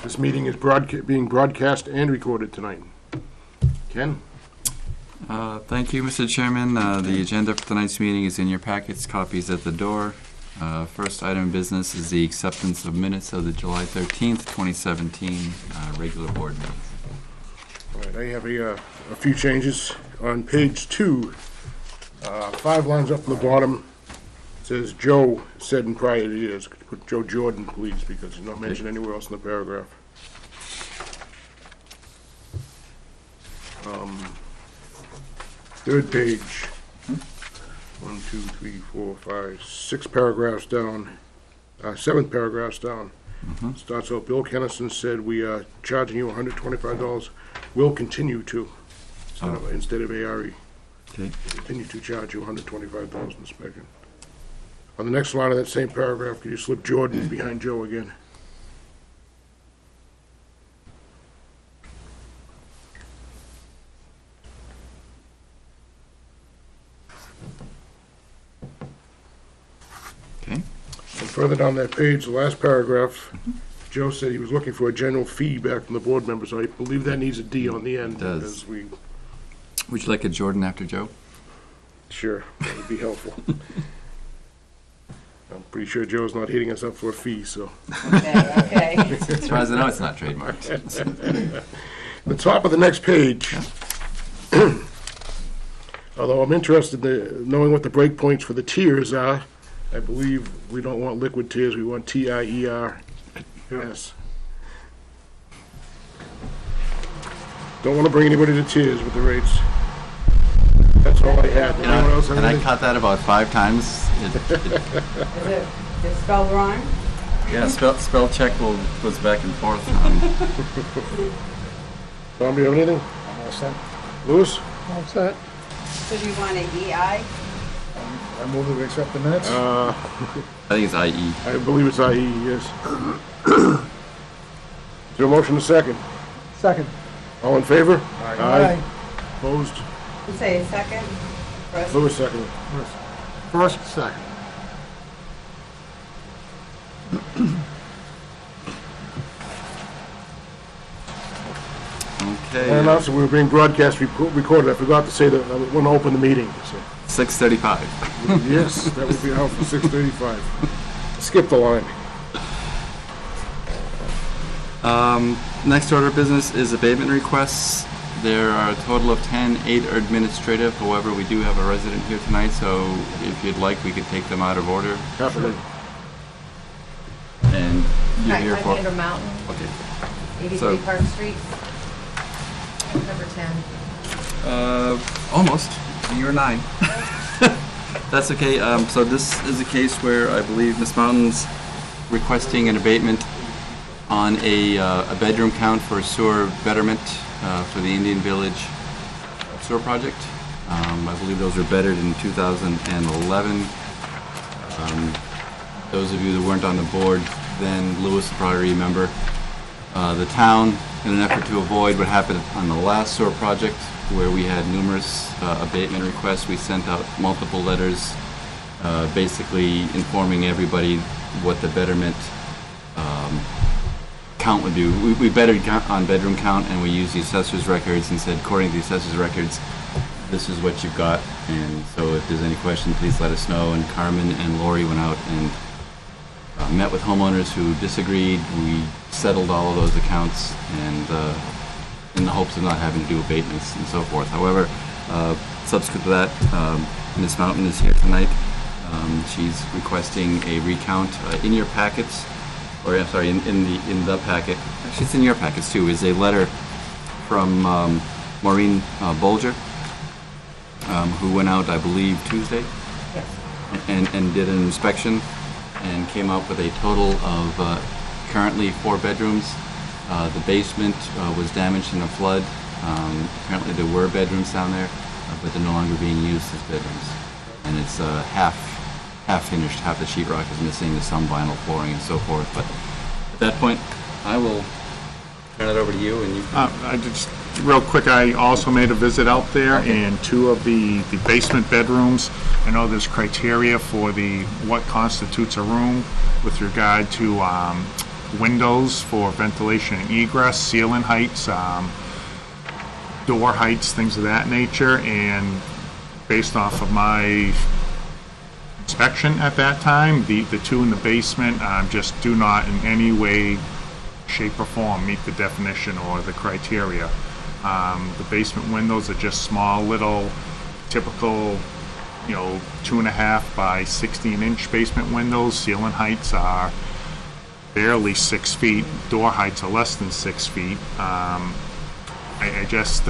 This meeting is being broadcast and recorded tonight. Ken? Thank you, Mr. Chairman. The agenda for tonight's meeting is in your packets, copies at the door. First item of business is the acceptance of minutes of the July 13th, 2017 regular board meeting. All right, I have a few changes. On page 2, 5 lines up from the bottom, it says Joe said in prior years. Put Joe Jordan, please, because he's not mentioned anywhere else in the paragraph. Third page, 1, 2, 3, 4, 5, 6 paragraphs down, 7 paragraphs down. Starts out, Bill Kennison said, we are charging you $125. Will continue to, instead of ARE. Okay. Continue to charge you $125 inspection. On the next line of that same paragraph, could you slip Jordan behind Joe again? Okay. And further down that page, the last paragraph, Joe said he was looking for a general feedback from the board members. I believe that needs a D on the end. It does. As we, Would you like a Jordan after Joe? sure, that would be helpful. I'm pretty sure Joe's not hitting us up for a fee, so. Okay. As far as I know, it's not trademarked. The top of the next page, although I'm interested in knowing what the breakpoints for the tiers are, I believe we don't want liquid tiers, we want TIER. Yes. Don't want to bring anybody to tears with the rates. That's all I had. Anyone else have And I anything? caught that about 5 times. Is it spelled wrong? Yeah, spell check goes back and forth. Tom, do you have anything? I'm all set. Louis? All set. So do you want an EI? I move that we accept the minutes. I think it's IE. I believe it's IE, yes. Is there a motion to second? Second. All in favor? Aye. Opposed? You say a second? First? Louis second. First, second. Okay. I announced that we were being broadcast recorded. I forgot to say that I want to open the meeting. So. 6:35. Yes, that would be helpful, 6:35. Skip the line. Next order of business is abatement requests. There are a total of 10, 8 are administrative. However, we do have a resident here tonight, so if you'd like, we could take them out of order. Happily. And you're here for... Under Mountain, Okay. 83 So- Park Street, number 10. Almost. You're 9. That's okay. So this is a case where I believe Miss Mountain's requesting an abatement on a bedroom count for sewer betterment for the Indian Village sewer project. I believe those were bettered in 2011. Those of you that weren't on the board then, Louis will probably remember, the town, in an effort to avoid what happened on the last sewer project, where we had numerous abatement requests, we sent out multiple letters basically informing everybody what the betterment count would do. We bettered on bedroom count, and we used the assessor's records and said, according to the assessor's records, this is what you've got. And so if there's any question, please let us know. And Carmen and Lori went out and met with homeowners who disagreed. We settled all of those accounts, and in the hopes of not having to do abatements and so forth. However, subsequent to that, Ms. Mountain is here tonight. She's requesting a recount in your packets, or I'm sorry, in the packet. Actually, it's in your packets too. Is a letter from Maureen Bolger, who went out, I believe, Tuesday, Yes. and did an inspection and came up with a total of currently 4 bedrooms. The basement was damaged in a flood. Apparently there were bedrooms down there, but they're no longer being used as bedrooms. And it's half finished, half the sheetrock is missing, there's some vinyl flooring and so forth. But at that point, I will turn it over to you, and you can... I just, real quick, I also made a visit out there, Okay. and 2 of the basement bedrooms, I know there's criteria for what constitutes a room with regard to windows for ventilation and egress, ceiling heights, door heights, things of that nature, and based off of my inspection at that time, the two in the basement just do not in any way, shape, or form meet the definition or the criteria. The basement windows are just small, little, typical, 2.5 by 16-inch basement windows. Ceiling heights are barely 6 feet. Door heights are less than 6 feet. I just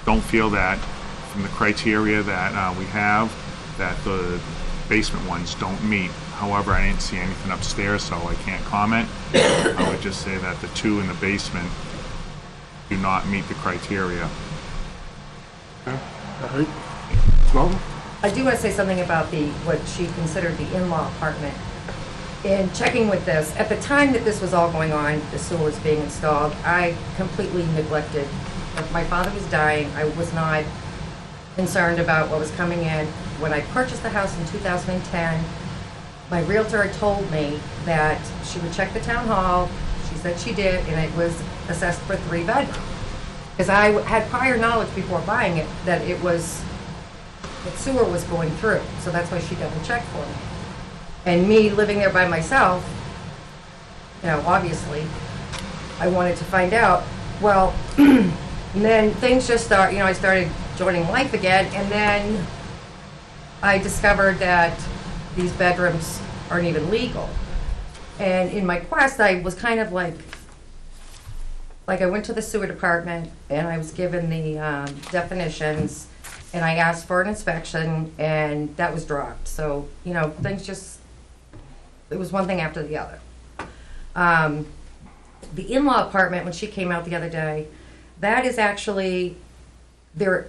don't feel that from the criteria that we have, that the basement ones don't meet. However, I didn't see anything upstairs, so I can't comment. I would just say that the two in the basement do not meet the criteria. Small? I do want to say something about what she considered the in-law apartment. In checking with this, at the time that this was all going on, the sewer was being installed, I completely neglected. If my father was dying, I was not concerned about what was coming in. When I purchased the house in 2010, my realtor had told me that she would check the town hall. She said she did, and it was assessed for 3 bedrooms. Because I had prior knowledge before buying it that that sewer was going through, so that's why she double checked for me. And me living there by myself, obviously, I wanted to find out. Well, and then things just start, I started joining life again, and then I discovered that these bedrooms aren't even legal. And in my quest, I was kind of like I went to the sewer department, and I was given the definitions, and I asked for an inspection, and that was dropped. So, things just, it was one thing after the other. The in-law apartment, when she came out the other day, that is actually, there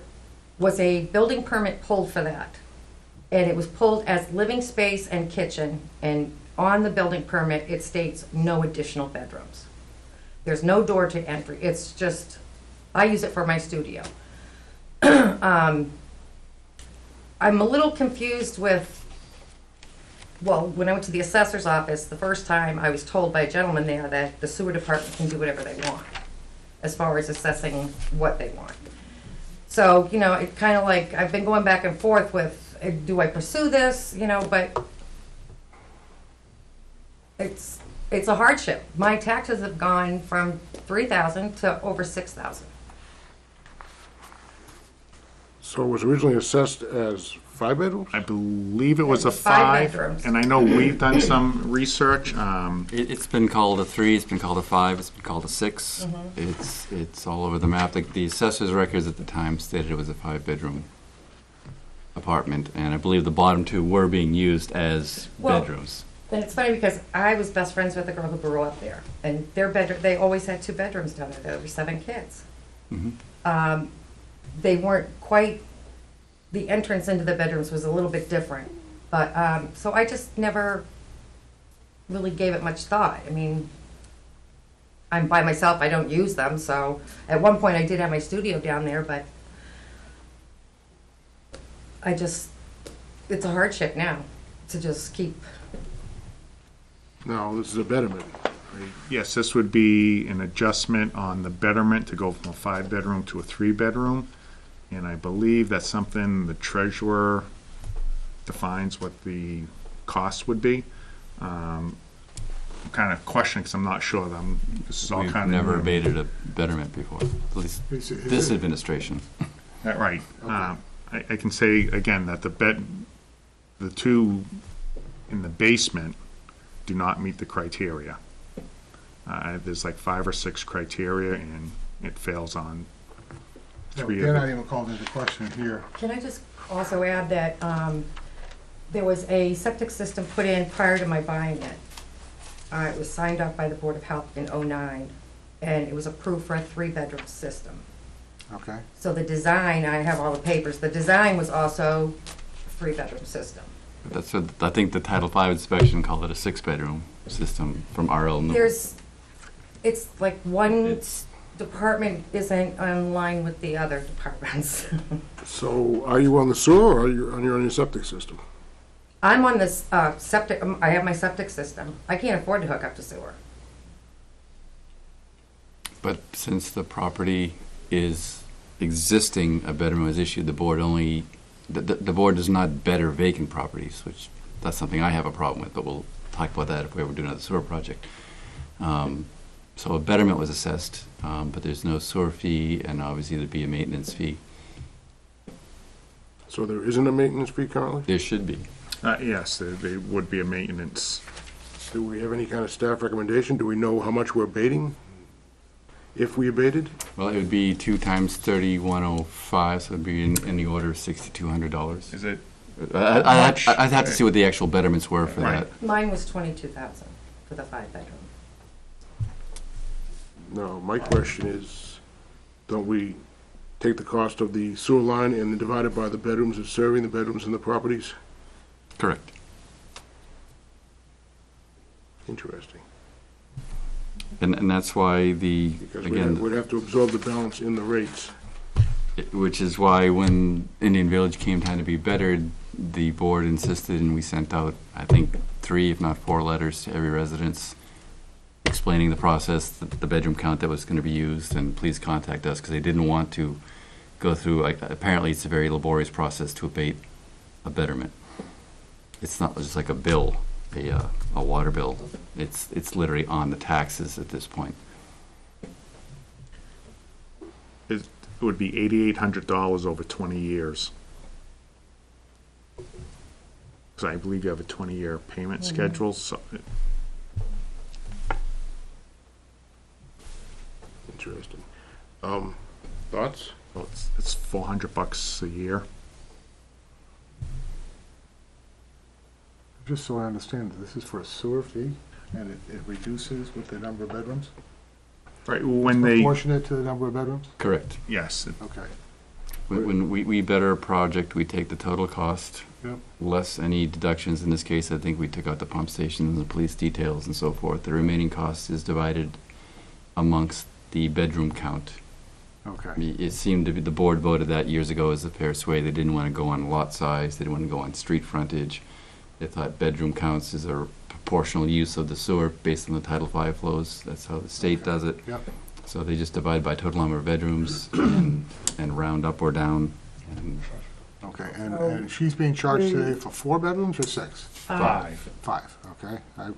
was a building permit pulled for that. And it was pulled as living space and kitchen, and on the building permit, it states no additional bedrooms. There's no door to entry. It's just, I use it for my studio. I'm a little confused with, when I went to the assessor's office the first time, I was told by a gentleman there that the sewer department can do whatever they want as far as assessing what they want. So, it kind of like, I've been going back and forth with, do I pursue this, but it's a hardship. My taxes have gone from $3,000 to over $6,000. So it was originally assessed as 5 bedrooms? I believe it was a It was 5 5, bedrooms. and I know we've done some research. It's been called a 3, it's been called a 5, it's been called a 6. It's all over the map. Like the assessor's records at the time stated it was a 5-bedroom apartment, and I believe the bottom 2 were being used as bedrooms. And it's funny because I was best friends with the girl who grew up there, and they always had 2 bedrooms down there. There were 7 kids. They weren't quite, the entrance into the bedrooms was a little bit different. But, so I just never really gave it much thought. I mean, I'm by myself, I don't use them, so at one point I did have my studio down there, but it's a hardship now to just keep. No, this is a betterment. Yes, this would be an adjustment on the betterment to go from a 5-bedroom to a 3-bedroom. And I believe that's something the treasurer defines what the cost would be. I'm kind of questioning because I'm not sure. This is all We've kind of never new. abated a betterment before, at least Is this it- administration. Right. I can say again that the 2 in the basement do not meet the criteria. There's like 5 or 6 criteria, and it fails on 3 They're of not it. even called into question here. Can I just also add that there was a septic system put in prior to my buying it. It was signed off by the Board of Health in '09, and it was approved for a 3-bedroom system. Okay. So the design, I have all the papers, the design was also a 3-bedroom system. That's what, I think the Title V inspection called it a 6-bedroom system from RL. It's like one It's- department isn't in line with the other departments. So are you on the sewer or are you on your septic system? I'm on this septic, I have my septic system. I can't afford to hook up to sewer. But since the property is existing, a betterment was issued, the board only, the board does not better vacant properties, which, that's something I have a problem with, but we'll talk about that if we ever do another sewer project. So a betterment was assessed, but there's no sewer fee, and obviously there'd be a maintenance fee. So there isn't a maintenance fee currently? There should be. Yes, there would be a maintenance. Do we have any kind of staff recommendation? Do we know how much we're abating? If we abated? Well, it would be 2 times 3105, so it'd be in the order of $6,200. Is it? I'd have to see what the actual betterments were for Right. that. Mine was 22,000 for the 5-bedroom. No, my question is, don't we take the cost of the sewer line and divide it by the bedrooms of serving the bedrooms and the properties? Correct. Interesting. And that's why Because we'd have to absorb the balance in the rates. which is why when Indian Village came time to be bettered, the board insisted, and we sent out, I think, 3, if not 4 letters to every residence explaining the process, the bedroom count that was going to be used, and please contact us, because they didn't want to go through, like, apparently it's a very laborious process to abate a betterment. It's not just like a bill, a water bill. It's literally on the taxes at this point. It would be $8,800 over 20 years. Because I believe you have a 20-year payment schedule, so Interesting. Thoughts? well, it's $400 a year. Just so I understand, this is for a sewer fee, and it reduces with the number of bedrooms? Right, when they, Proportionate to the number of bedrooms? Correct. yes, Okay. When we better a project, we take the total cost, Yep. less any deductions. In this case, I think we took out the pump station and the police details and so forth. The remaining cost is divided amongst the bedroom count. Okay. It seemed to be, the board voted that years ago as a fair sway. They didn't want to go on lot size, they didn't want to go on street frontage. They thought bedroom counts is a proportional use of the sewer based on the Title V flows. That's how the state does it. Yep. So they just divide by total number of bedrooms and round up or down. And Okay, and she's being charged today for 4 bedrooms or 6? 5. 5, okay. I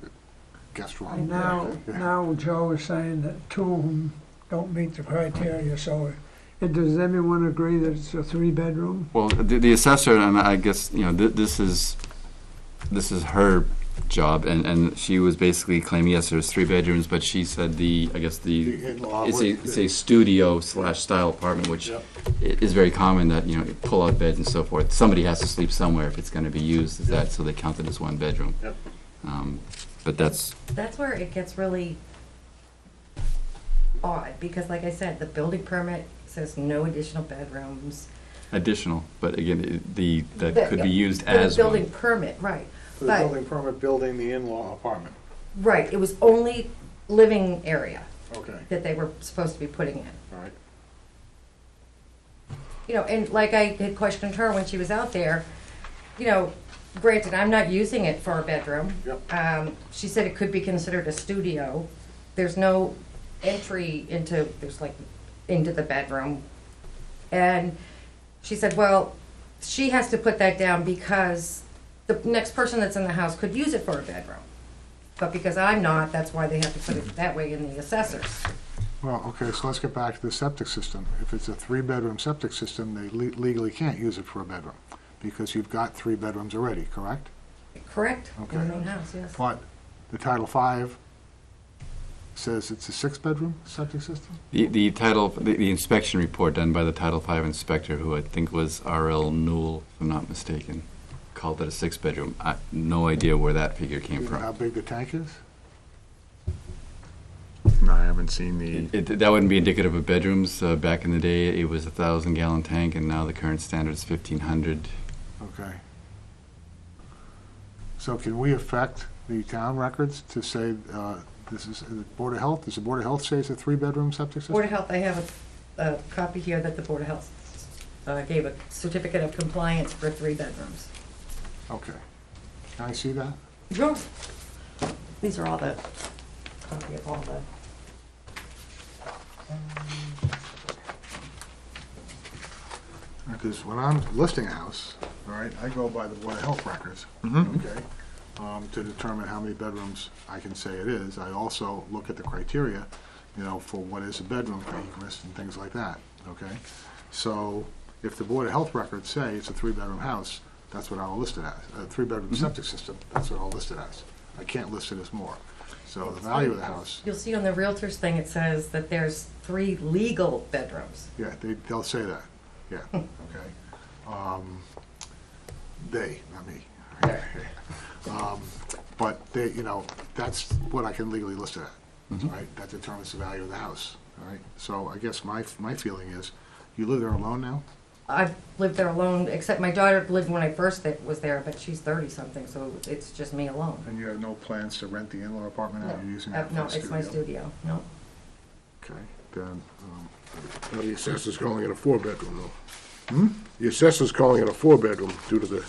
guessed wrong. And now, Yeah. now Joe is saying that 2 of them don't meet the criteria, so does everyone agree that it's a 3-bedroom? well, the assessor, and I guess, you know, this is her job, and she was basically claiming, yes, there's 3 bedrooms, but she said The in-law it's a studio / style apartment, which Yep. is very common that, you know, pull out beds and so forth. Somebody has to sleep somewhere if it's going to be used as that, so they count it as 1 bedroom. Yep. But that's, That's where it gets really odd, because like I said, the building permit says no additional bedrooms. additional, but again, that The- could be used For as the one. building permit, right. For the But- building permit, building the in-law apartment. Right, it was only living area Okay, that they were supposed to be putting in. all right. You know, and like I had questioned her when she was out there, you know, granted, I'm not using it for a bedroom. Yep. She said it could be considered a studio. There's no entry into, into the bedroom. And she said, well, she has to put that down because the next person that's in the house could use it for a bedroom. But because I'm not, that's why they have to put it that way in the assessors. Well, okay, so let's get back to the septic system. If it's a 3-bedroom septic system, they legally can't use it for a bedroom, because you've got 3 bedrooms already, correct? Correct? In Okay. the main house, yes. But the Title V says it's a 6-bedroom septic system? The inspection report done by the Title V inspector, who I think was R.L. Newell, if I'm not mistaken, called it a 6-bedroom. No idea where that figure Do came you know how from. big the tank is? No, I haven't seen the, That wouldn't be indicative of bedrooms. Back in the day, it was a 1,000-gallon tank, and now the current standard is 1,500. Okay. So can we affect the town records to say, this is, the Board of Health, does the Board of Health say it's a 3-bedroom septic system? Board of Health, I have a copy here that the Board of Health gave a certificate of compliance for 3 bedrooms. Okay. Can I see that? Sure. These are all the, copy of all the. Because when I'm listing a house, all right, I go by the Board of Health records, okay? To determine how many bedrooms I can say it is. I also look at the criteria, you know, for what is a bedroom, for egress and things like that, okay? So if the Board of Health records say it's a 3-bedroom house, that's what I'll list it as. A 3-bedroom septic system, that's what I'll list it as. I can't list it as more. So the value of the house, You'll see on the Realtors thing, it says that there's 3 legal bedrooms. yeah, they'll say that, yeah, okay? They, not me. But they, you know, that's what I can legally list it at, right? That determines the value of the house, all right? So I guess my feeling is, you live there alone now? I've lived there alone, except my daughter lived when I first was there, but she's 30-something, so it's just me alone. And you have no plans to rent the in-law apartment out? You're using that for No, a it's my studio, no. Okay, then, Now, the assessor's calling it a 4-bedroom though. The assessor's calling it a 4-bedroom due to the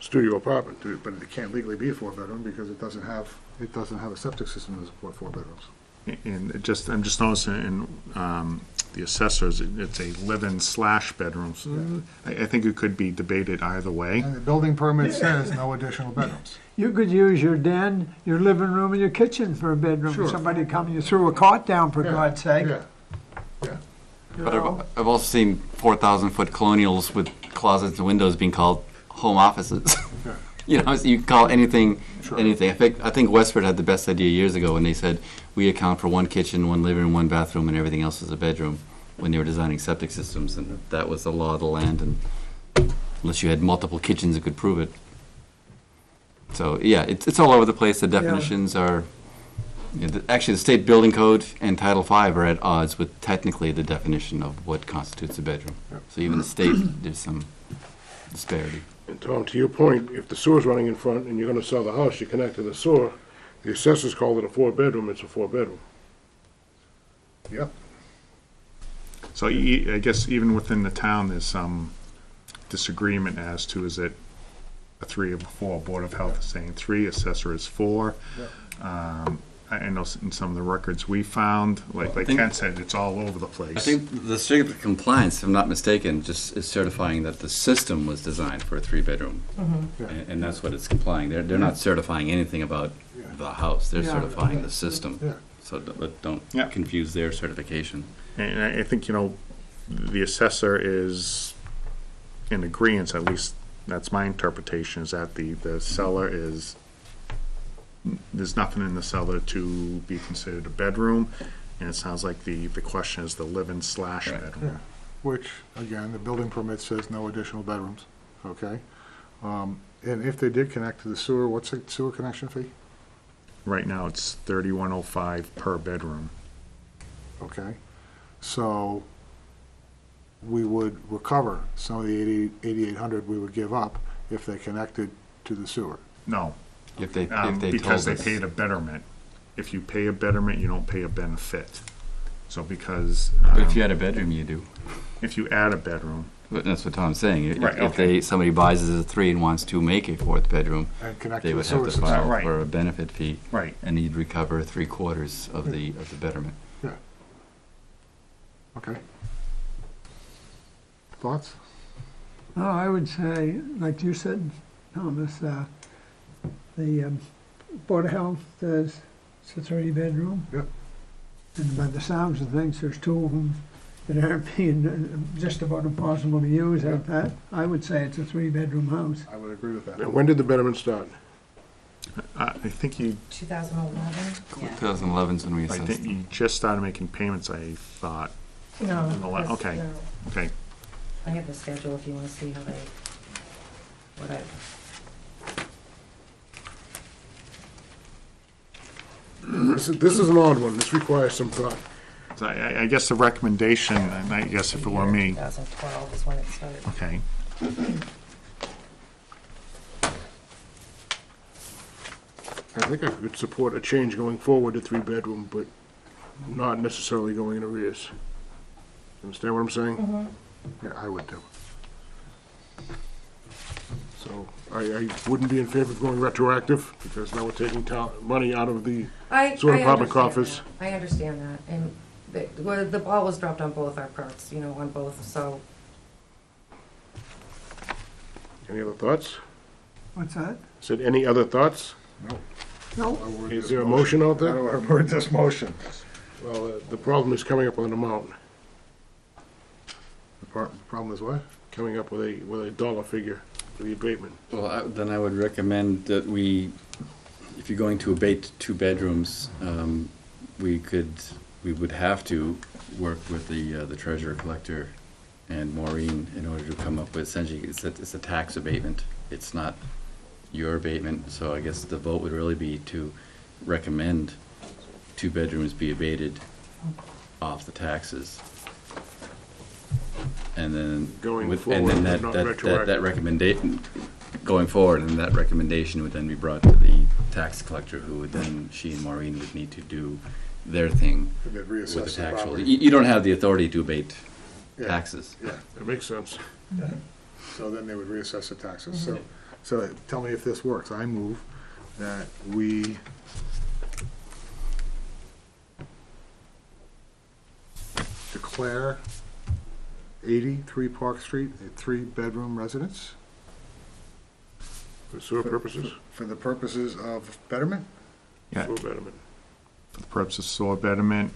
studio apartment. but it can't legally be a 4-bedroom because it doesn't have a septic system to support 4 bedrooms. And it just, I'm just noticing in the assessors, it's a live-in/bedrooms. I think it could be debated either way. And the building permit says no additional bedrooms. You could use your den, your living room, and your kitchen for a bedroom. Sure. Somebody come, you threw a cot down, for Yeah, God's sake. Yeah, yeah. you But know. I've also seen 4,000-foot colonials with closets and windows being called home offices. Yeah. You know, so you can call anything, Sure. anything. I think Westford had the best idea years ago when they said, we account for 1 kitchen, 1 living room, 1 bathroom, and everything else is a bedroom, when they were designing septic systems, and that was the law of the land, and unless you had multiple kitchens that could prove it. So, yeah, it's all over the place. The definitions are, actually, the state building code and Title V are at odds with technically the definition of what constitutes a bedroom. So even the state, there's some disparity. And Tom, to your point, if the sewer's running in front and you're gonna sell the house, you connect to the sewer, the assessors call it a 4-bedroom, it's a 4-bedroom. Yep. So I guess even within the town, there's some disagreement as to, is it a 3 or 4? Board of Health is saying 3, assessor is 4. I know in some of the records we found, like Ken said, it's all over the place. I think the certificate of compliance, if I'm not mistaken, just is certifying that the system was designed for a 3-bedroom. And that's what it's complying. They're not certifying anything about the house. They're Yeah. certifying the system. Yeah. So don't Yeah. confuse their certification. And I think, you know, the assessor is in agreeance, at least that's my interpretation, is that the cellar is, there's nothing in the cellar to be considered a bedroom, and it sounds like the question is the live-in/bedroom. Which, again, the building permit says no additional bedrooms, okay? And if they did connect to the sewer, what's the sewer connection fee? Right now, it's $31.05 per bedroom. Okay? So we would recover some of the $8,800 we would give up if they connected to the sewer. No, If they because they told us. paid a betterment. If you pay a betterment, you don't pay a benefit. So because But if you had a bedroom, you do. if you add a bedroom, But that's what Tom's saying. If, Right, if okay. somebody buys it as a 3 and wants to make a 4th bedroom, And connect they to the would have sewer to system. file Right. for a benefit fee, right? and you'd recover 3/4 of the betterment. Yeah. Okay. Thoughts? No, I would say, like you said, Thomas, the Board of Health says it's a 3-bedroom. Yep. And by the sounds of things, there's 2 of them that aren't being just about impossible to use at that. I would say it's a 3-bedroom house. I would agree with that. And when did the betterment start? I think you 2011? Yeah. 2011's when we I assessed think them. you just started making payments, I thought. No. Okay. No. Okay. I have the schedule if you want to see how they, what I, This is an odd one, this requires some thought. So I guess the recommendation, and I guess if it were me, 2012 is when it started. okay, I think I could support a change going forward to 3-bedroom, but not necessarily going in arrears. Understand what I'm saying? Yeah, I would too. So I wouldn't be in favor of going retroactive, because now we're taking money out of the I sewer department understand coffers. that. I understand that, and the ball was dropped on both our parts, you know, on both, so. Any other thoughts? What's that? Said any other thoughts? No, Is there a motion out How there? do I word this motion? Well, the problem is coming up with an amount, The problem is what? coming up with a dollar figure for the abatement. Well, then I would recommend that if you're going to abate 2 bedrooms, we would have to work with the treasurer collector and Maureen in order to come up with, essentially, it's a tax abatement. It's not your abatement, so I guess the vote would really be to recommend 2 bedrooms be abated off the taxes. And then. Going with- forward, And then not that retroactive. recommendation, going forward, and that recommendation would then be brought to the tax collector, who would then, she and Maureen would need to do their thing They'd with reassess the the tax roll. property. You don't have the authority to abate Yeah. taxes. Yeah, That makes sense. so then they would reassess the taxes. So tell me if this works. I move that we declare 83 Park Street a 3-bedroom residence For sewer purposes, for the purposes of betterment? Yeah, sewer betterment. for the purpose of soil betterment,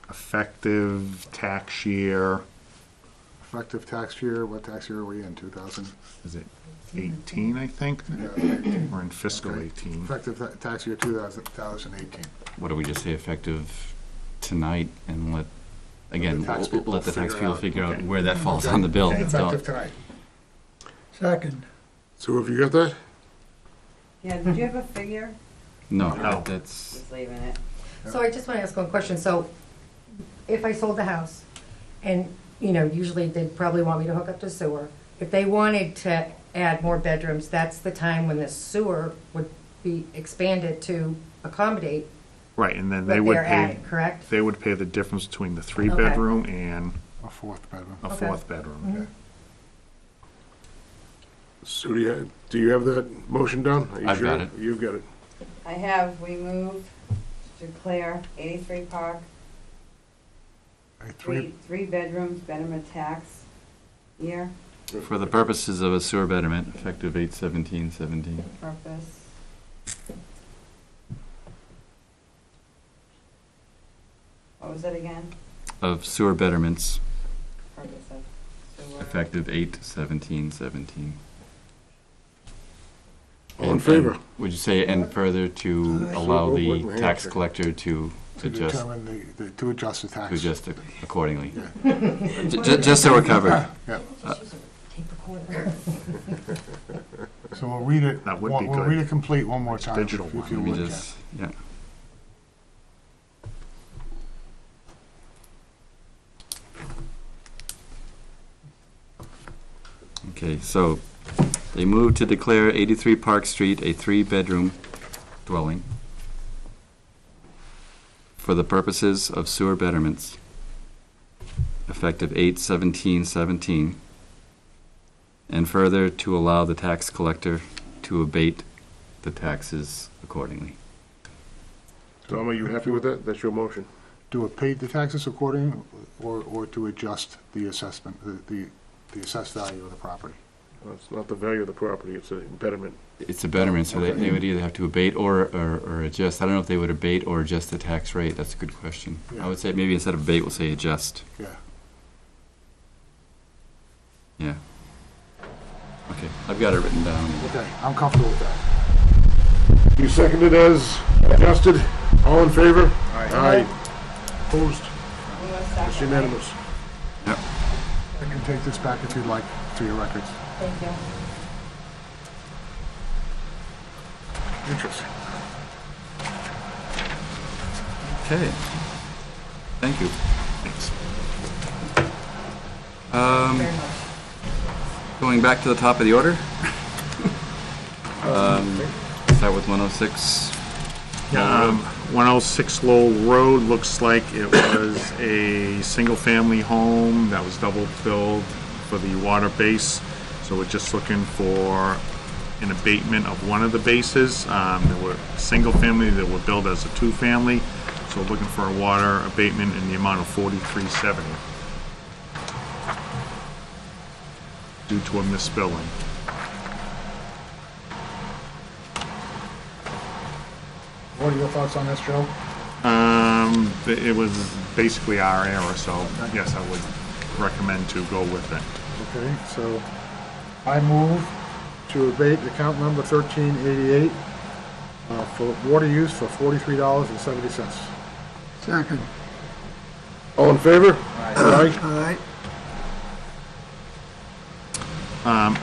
effective tax year, Effective tax year, what tax year are we in, 2000? is it 18, I think? Yeah, 18. We're in fiscal Okay. 18. Effective tax year 2018. What do we just say, effective tonight, and again, tax people let the tax figure people out. figure out Okay. where that falls Okay. on the bill. Okay, So- effective tonight. second. So have you got that? Yeah, did you have a figure? No, No. that's, Just leaving it. So I just want to ask one question. So if I sold the house, and, you know, usually they'd probably want me to hook up to sewer. If they wanted to add more bedrooms, that's the time when the sewer would be expanded to accommodate Right, and then they what would they're pay, adding, correct? they would pay the difference between the 3-bedroom and A 4th bedroom. a Okay. 4th bedroom. Okay. So do you have that motion down? Are you I've got sure? it. You've got it. I have, we move to declare 83 Park, A 3, three bedrooms, betterment tax year, for the purposes of a sewer betterment, effective 8/17/17. purpose. What was it again? Of sewer betterments, Purpose of sewer. effective 8/17/17. All in favor? Would you say, and further to Aye. allow So, the what- what- tax collector to to adjust, determine to adjust the to tax. adjust it accordingly? Yeah. Just so we're covered. Yeah. Tape recorder. So we'll read it. That would be We'll good. read it complete one more time. Digital if one. you Let me would, just, yeah. Okay, so they moved to declare 83 Park Street a 3-bedroom dwelling for the purposes of sewer betterments, effective 8/17/17, and further to allow the tax collector to abate the taxes accordingly. Tom, are you happy with that? That's your motion. Do it paid the taxes according, or to adjust the assessment, the assessed value of the property? Well, it's not the value of the property, it's a betterment. It's a betterment, so they, Okay. they would either have to abate or adjust. I don't know if they would abate or adjust the tax rate. That's a good question. Yeah. I would say maybe instead of abate, we'll say adjust. Yeah. Yeah. Okay, I've got it written down. Okay, I'm comfortable with that. You seconded as adjusted? All in favor? Aye. Opposed? You want a second, It's right? unanimous. Yep. I can take this back if you'd like to your records. Thank you. Interesting. Okay. Thank you. Thanks. Very much. Going back to the top of the order. Start with 106. 106 Lowell Road looks like it was a single-family home that was double-billed for the water base. So we're just looking for an abatement of one of the bases. There were single family that were billed as a two-family, so we're looking for a water abatement in the amount of $43.70 due to a misbilling. What are your thoughts on this, Joe? It was basically our error, so yes, I would recommend to go with it. Okay, so I move to abate account number 1388 for water use for $43.70. Second. All in favor? Aye.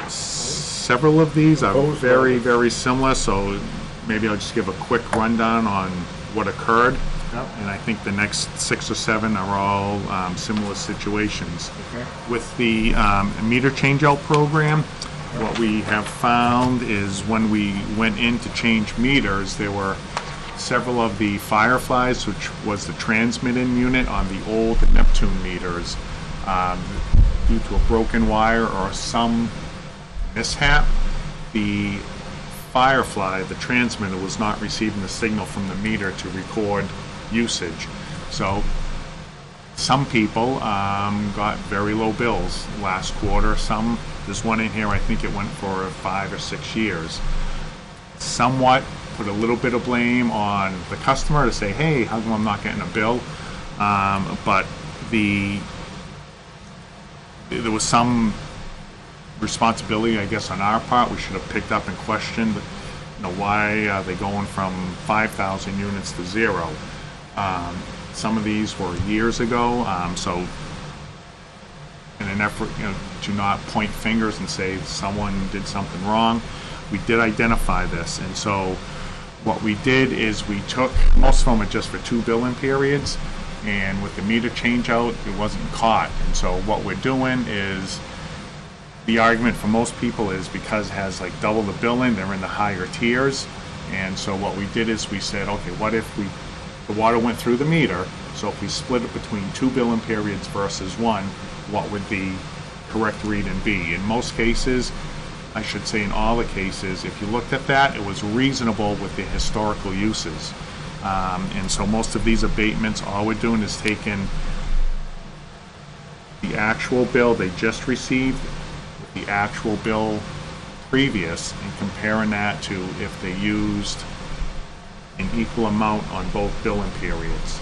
Several of these are Opposed? very, very similar, so maybe I'll just give a quick rundown on what occurred. Yep. And I think the next 6 or 7 are all similar situations. Okay. With the meter changeout program, what we have found is when we went in to change meters, there were several of the fireflies, which was the transmitting unit on the old Neptune meters, due to a broken wire or some mishap, the firefly, the transmitter, was not receiving the signal from the meter to record usage. So some people got very low bills last quarter. There's one in here, I think it went for 5 or 6 years. Somewhat put a little bit of blame on the customer to say, hey, how come I'm not getting a bill? But there was some responsibility, I guess, on our part. We should have picked up and questioned, why are they going from 5,000 units to 0? Some of these were years ago, so in an effort, to not point fingers and say someone did something wrong, we did identify this. And so what we did is we took, most of them are just for 2 billing periods, and with the meter change out, it wasn't caught. And so what we're doing is, the argument for most people is because it has like double the billing, they're in the higher tiers. And so what we did is we said, okay, what if the water went through the meter, so if we split it between 2 billing periods versus 1, what would the correct reading be? In most cases, I should say in all the cases, if you looked at that, it was reasonable with the historical uses. And so most of these abatements, all we're doing is taking the actual bill they just received, the actual bill previous, and comparing that to if they used an equal amount on both billing periods.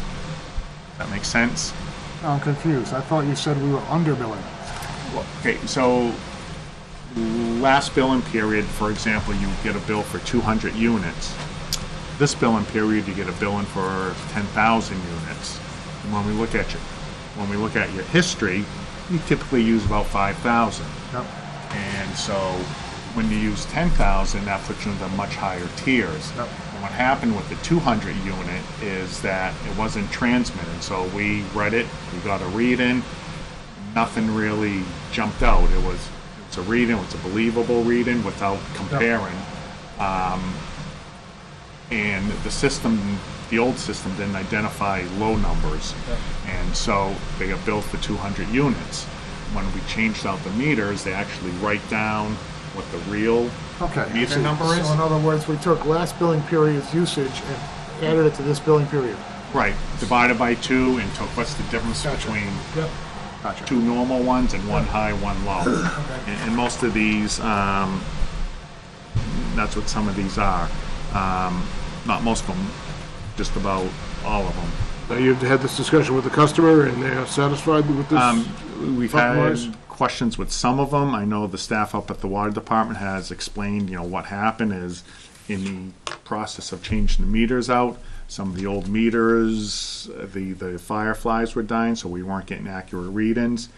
That makes sense? I'm confused. I thought you said we were underbilling. Okay, so last billing period, for example, you get a bill for 200 units. This billing period, you get a billing for 10,000 units. And when we look at your history, you typically use about 5,000. Yep. And so when you use 10,000, that puts you into much higher tiers. Yep. And what happened with the 200 unit is that it wasn't transmitted. So we read it, we got a reading, nothing really jumped out. It's a reading, it's a believable reading without comparing. And the old system didn't identify low numbers. And so they got billed for 200 units. When we changed out the meters, they actually write down what the real meter number is. So in other words, we took last billing period's usage and added it to this billing period. Right, divided by 2 and took what's the difference between Yep. Gotcha. 2 normal ones and 1 high, 1 low. And most of these, that's what some of these are. Not most of them, just about all of them. Now, you've had this discussion with the customer, and they are satisfied with this? We've Compromise? had questions with some of them. I know the staff up at the water department has explained, what happened is in the process of changing the meters out, some of the old meters, the fireflies were dying, so we weren't getting accurate readings.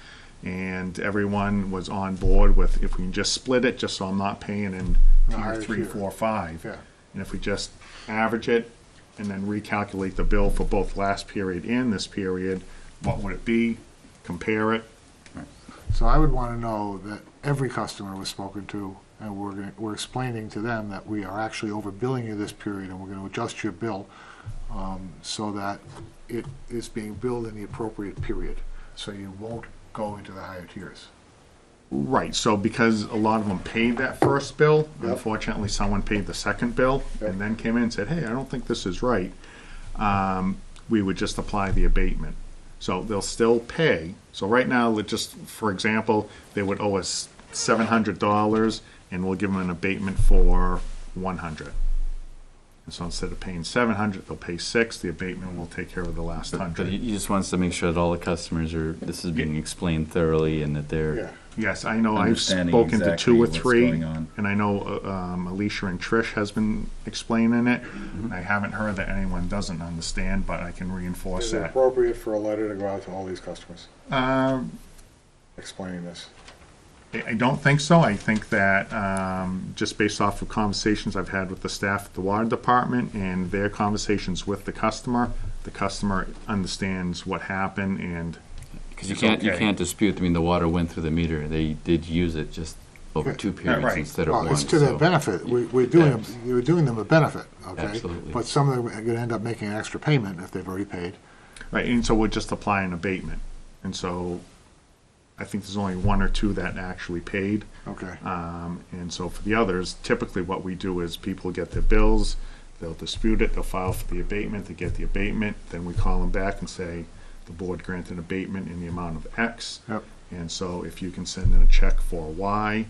And everyone was on board with, if we can just split it, just so I'm not paying in higher tier 3, tier. 4, 5. Yeah. And if we just average it and then recalculate the bill for both last period and this period, what would it be? Compare it. So I would want to know that every customer was spoken to, and we're explaining to them that we are actually overbilling you this period, and we're going to adjust your bill so that it is being billed in the appropriate period, so you won't go into the higher tiers. Right, so because a lot of them paid that first bill, Yep. unfortunately, someone paid the second bill, Yep. and then came in and said, hey, I don't think this is right. We would just apply the abatement. So they'll still pay. So right now, for example, they would owe us $700, and we'll give them an abatement for $100. And so instead of paying $700, they'll pay $600. The abatement will take care of the last But $100. he just wants to make sure that all the customers this is being explained thoroughly and that Yeah. they're Yes, I know. I've understanding spoken to exactly 2 or what's 3, going on. and I know Alicia and Trish has been explaining it. I haven't heard that anyone doesn't understand, but I can reinforce Is it that. appropriate for a letter to go out to all these customers Um, explaining this? I don't think so. I think that just based off of conversations I've had with the staff at the water department and their conversations with the customer understands what happened, and because you It's can't okay. dispute. I mean, the water went through the meter. They did use it just over 2 periods right. instead of Well, one. it's to their so- benefit. We're doing them, you're doing them a benefit, okay? Absolutely. But some of them are gonna end up making an extra payment if they've already paid. right, and so we'll just apply an abatement. And so I think there's only 1 or 2 that actually paid. Okay. And so for the others, typically what we do is people get their bills, they'll dispute it, they'll file for the abatement, they get the abatement, then we call them back and say, the board granted abatement in the amount of X. Yep. And so if you can send in a check for Y,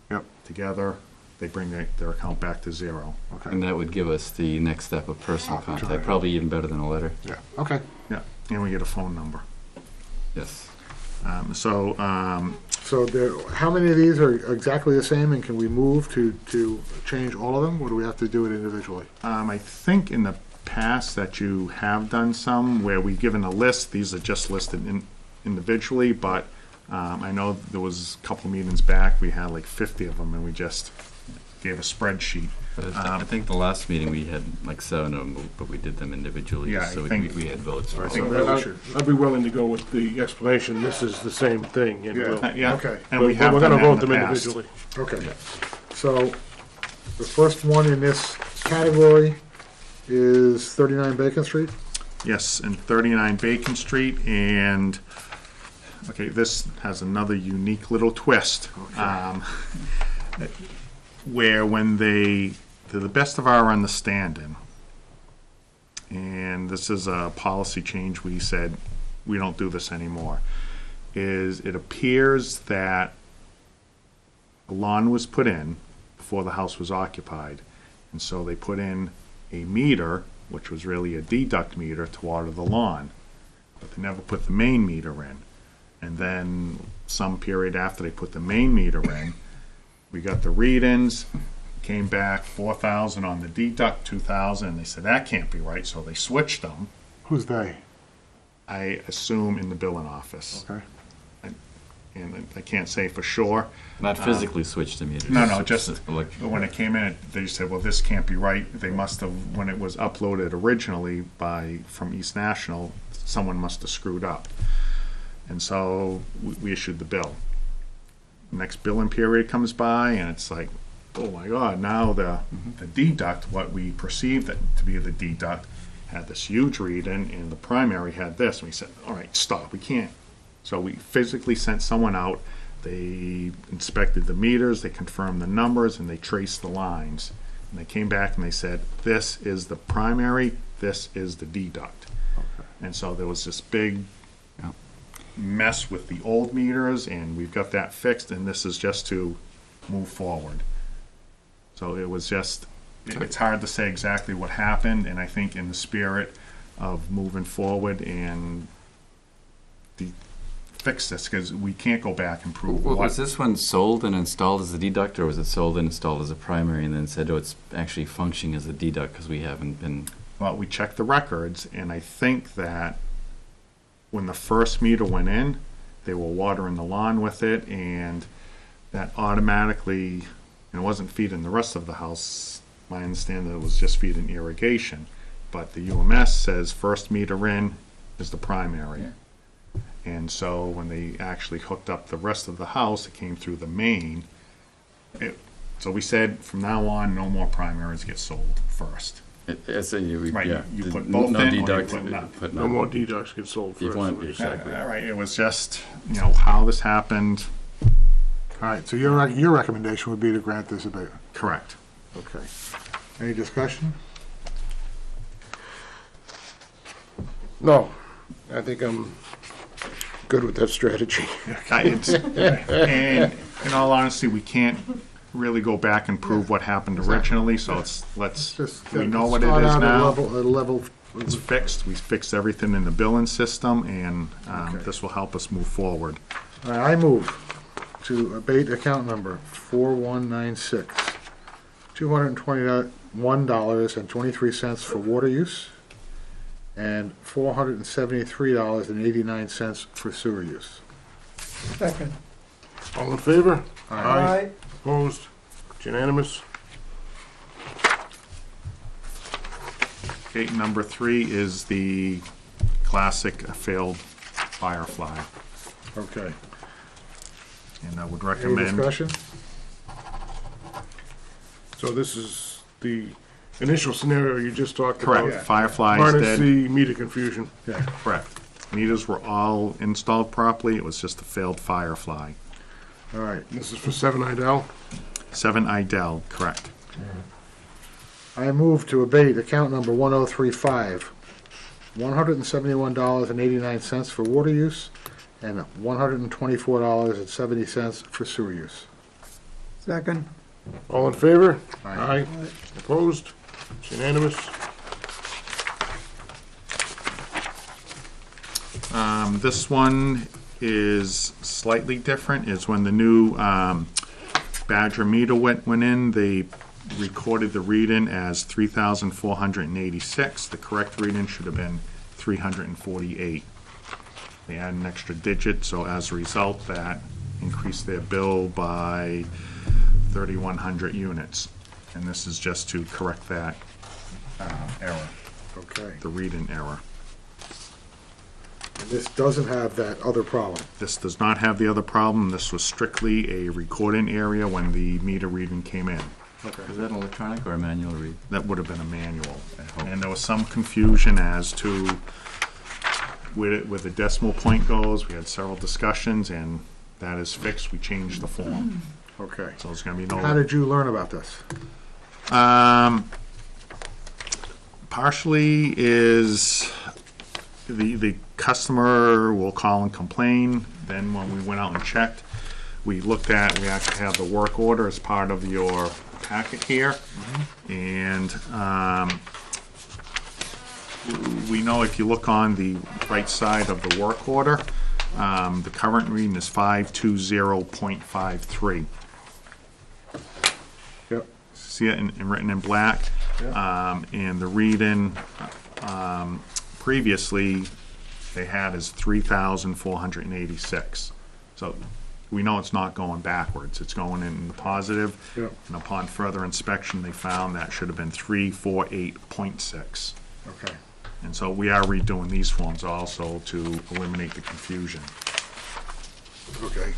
Yep. together, they bring their account back to 0. Okay. And that would give us the next step of personal Opportunity. contact, probably even better than a letter. Yeah, okay. Yeah, and we get a phone number. Yes. So, So there, how many of these are exactly the same, and can we move to change all of them, or do we have to do it individually? I think in the past that you have done some where we've given a list, these are just listed individually, but I know there was a couple meetings back, we had like 50 of them, and we just gave a spreadsheet. But I think the last meeting we had like 7 of them, but we did them individually. Yeah, so I we, think- we had votes. for I all think of that them. we should. I'd be willing to go with the explanation, this is the same thing, and Yeah. we'll, Yeah, Okay. and we we're have done gonna that in vote the them past. individually. Okay. So the first one in this category is 39 Bacon Street? Yes, and 39 Bacon Street, and, okay, this has another unique little twist. Where when they, to the best of our understanding, and this is a policy change, we said, we don't do this anymore, is it appears that a lawn was put in before the house was occupied, and so they put in a meter, which was really a deduct meter to water the lawn, but they never put the main meter in. And then some period after they put the main meter in, we got the read-ins, came back 4,000 on the deduct, 2,000, and they said that can't be right, so they switched them. Who's they? I assume in the billing office, Okay. and I can't say for sure. Not physically switched the meters. No, it's just like when it came in, they said, well, this can't be right. They must have, when it was uploaded originally from East National, someone must have screwed up. And so we issued the bill. Next billing period comes by, and it's like, oh my God, now the deduct, what we perceived it to be the deduct, had this huge read-in, and the primary had this. And we said, all right, stop, we can't. So we physically sent someone out. They inspected the meters, they confirmed the numbers, and they traced the lines. And they came back and they said, this is the primary, this is the deduct. And so there was this big mess with the old meters, and we've got that fixed, and this is just to move forward. So it was just, it's hard to say exactly what happened, and I think in the spirit of moving forward and fix this, because we can't go back and prove Was what. this one sold and installed as a deduct, or was it sold and installed as a primary and then said, oh, it's actually functioning as a deduct because we haven't been... Well, we checked the records, and I think that when the first meter went in, they were watering the lawn with it, and that automatically, and it wasn't feeding the rest of the house. My understanding it was just feeding irrigation. But the UMS says first meter in is the primary. Yeah. And so when they actually hooked up the rest of the house, it came through the main. So we said from now on, no more primaries get sold first. Right, you put both no in, or you deduct, put none. put No more deducts get sold You first. want- exactly. All right, it was just, how this happened, All right, so your recommendation would be to grant this abatement? Correct. Okay. Any discussion? No, I think I'm good with that strategy. And in all honesty, we can't really go back and prove what happened originally, so we know what it Start is out now. at a level. It's fixed. We fixed everything in the billing system, and Okay. this will help us move forward. All right, I move to abate account number 4196, $221.23 for water use, and $473.89 for sewer use. Second. All in favor? Aye. Opposed? It's unanimous. Okay, number 3 is the classic failed Firefly, Okay. and I would Any recommend. discussion? So this is the initial scenario you just talked about. Correct, Firefly is Minus dead. the meter confusion. Yeah. Correct. Meters were all installed properly, it was just a failed Firefly. All right. This is for 7 Idell. 7 Idell, correct. I move to abate account number 1035, $171.89 for water use and $124.70 for sewer use. Second. All in favor? Aye. Opposed? It's unanimous. This one is slightly different, is when the new Badger meter went in, they recorded the reading as 3,486. The correct reading should have been 348. They added an extra digit, so as a result, that increased their bill by 3,100 units. And this is just to correct that error, Okay. the reading error. And this doesn't have that other problem. This does not have the other problem. This was strictly a recording area when the meter reading came in. Is that an electronic or a manual read? That would have been a manual. I hope. And there was some confusion as to where the decimal point goes. We had several discussions, and that is fixed. We changed the form. Okay. So there's going to be How no... did you learn about this? Partially is the customer will call and complain. Then when we went out and checked, we actually have the work order as part of your packet here. And we know if you look on the right side of the work order, the current reading is 520.53. Yep. See it in written in black? And the reading previously they had is 3,486. So we know it's not going backwards, it's going in the positive. Yep. And upon further inspection, they found that should have been 348.6. Okay. And so we are redoing these forms also to eliminate the confusion. Okay.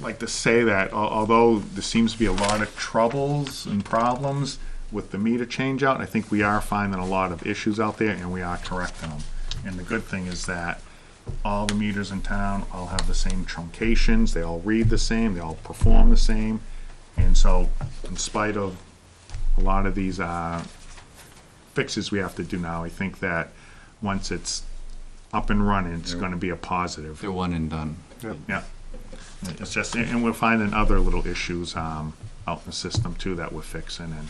Like to say that although there seems to be a lot of troubles and problems with the meter change out, I think we are finding a lot of issues out there and we are correcting them. And the good thing is that all the meters in town all have the same truncations, they all read the same, they all perform the same. And so in spite of a lot of these fixes we have to do now, I think that once it's up and running, it's going to be a positive. They're one and done. Yeah. It's just, and we're finding other little issues out in the system too that we're fixing, and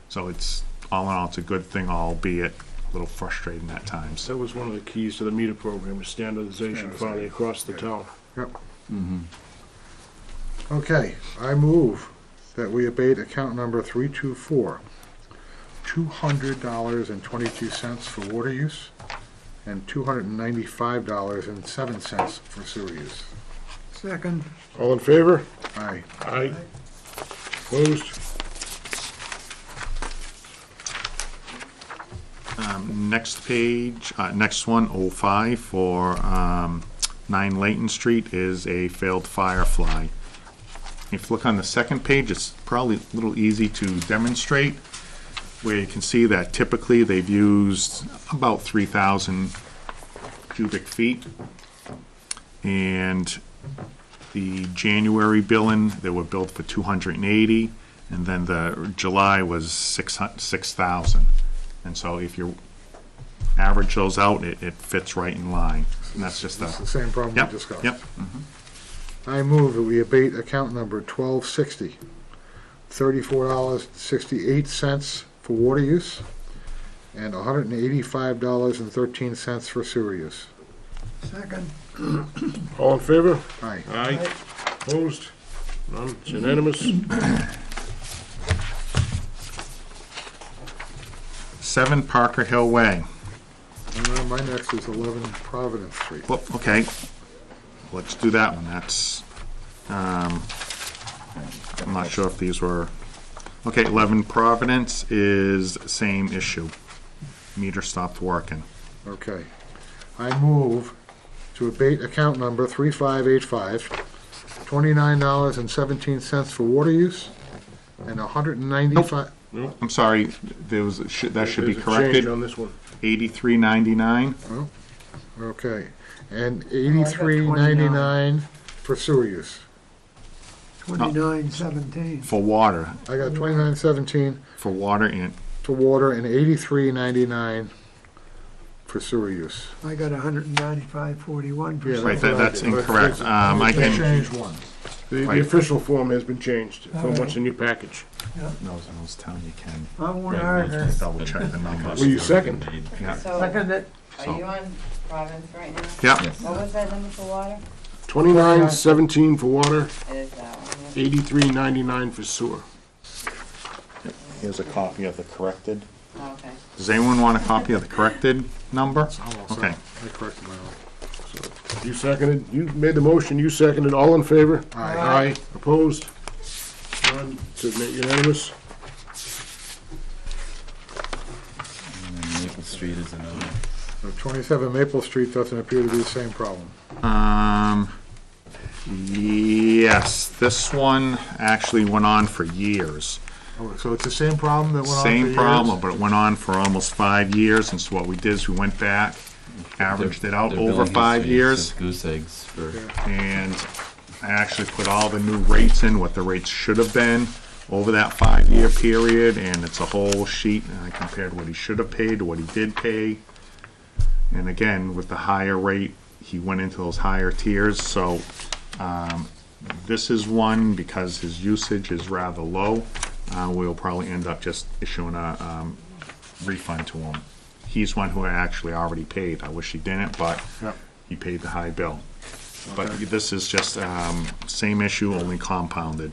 so it's, all in all, it's a good thing, albeit a little frustrating at times. That was one of the keys to the meter program, is standardization finally across the town. Yep. Okay, I move that we abate account number 324, $200.22 for water use and $295.07 for sewer use. Second. All in favor? Aye. Aye. Opposed? Next page, next one, 05, for 9 Layton Street is a failed Firefly. If you look on the second page, it's probably a little easy to demonstrate, where you can see that typically they've used about 3,000 cubic feet. And the January billing, they were billed for 280, and then the July was 6,000. And so if you average those out, it fits right in line. And that's just It's the a, same problem yep, we discussed. yep. I move that we abate account number 1260, $34.68 for water use, and $185.13 for sewer use. Second. All in favor? Aye. Aye. Opposed? None, it's unanimous. 7 Parker Hill Way. My next is 11 Providence Street. Well, okay, let's do that one. That's, I'm not sure if these were, okay, 11 Providence is same issue. Meter stopped working. Okay. I move to abate account number 3585, $29.17 for water use, and $195. I'm sorry, there was, that should be There's a change corrected. on this one. 83.99. Okay, and $83.99 for sewer use. 2917. For water, I got $29.17 for water and, for water and $83.99 for sewer use. I got 195.41 for Yeah, right, sewer. that's what I did. incorrect. I They can, changed one. The Right. official form has been changed from what's in your package. no, I was telling you, Ken, I won't argue. double check the numbers. Will you second? Yeah, So, Second it. are you on Providence right now? yeah, What was that number for water? 29.17 for water, It is that one. yeah. 83.99 for sewer. here's a copy of the corrected. Oh, okay. Does anyone want a copy of the corrected number? I'm all set. Okay. I corrected my own. You seconded, you made the motion, you seconded, all in favor? Aye. Aye, opposed? None, submit unanimous. And then Maple Street is another. So 27 Maple Street doesn't appear to be the same problem. Yes, this one actually went on for years. Oh, so it's the same problem that went on for Same years? problem, but it went on for almost 5 years, and so what we did is we went back, averaged it out Their over billing 5 history is years, just goose eggs for, and I actually put all the new rates in, what the rates should have been over that 5-year period, and it's a whole sheet, and I compared what he should have paid to what he did pay. And again, with the higher rate, he went into those higher tiers, so this is one, because his usage is rather low, we'll probably end up just issuing a refund to him. He's one who I actually already paid. I wish he didn't, but Yep. he paid the high bill. But this is just same issue, only compounded.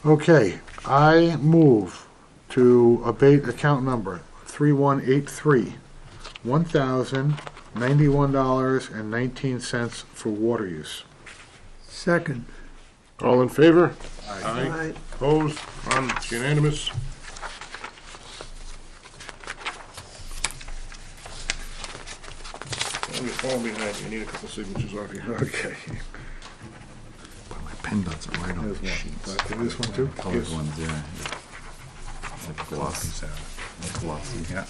Okay, I move to abate account number 3183, $1,091.19 for water use. Second. All in favor? Aye. Opposed? None, it's unanimous. I'm just falling behind you, I need a couple signatures off you. Okay. But my pen doesn't write on There's the one. sheets. This one too? colored Yes. ones there. Like gloss, Copies out. glossy. Yeah,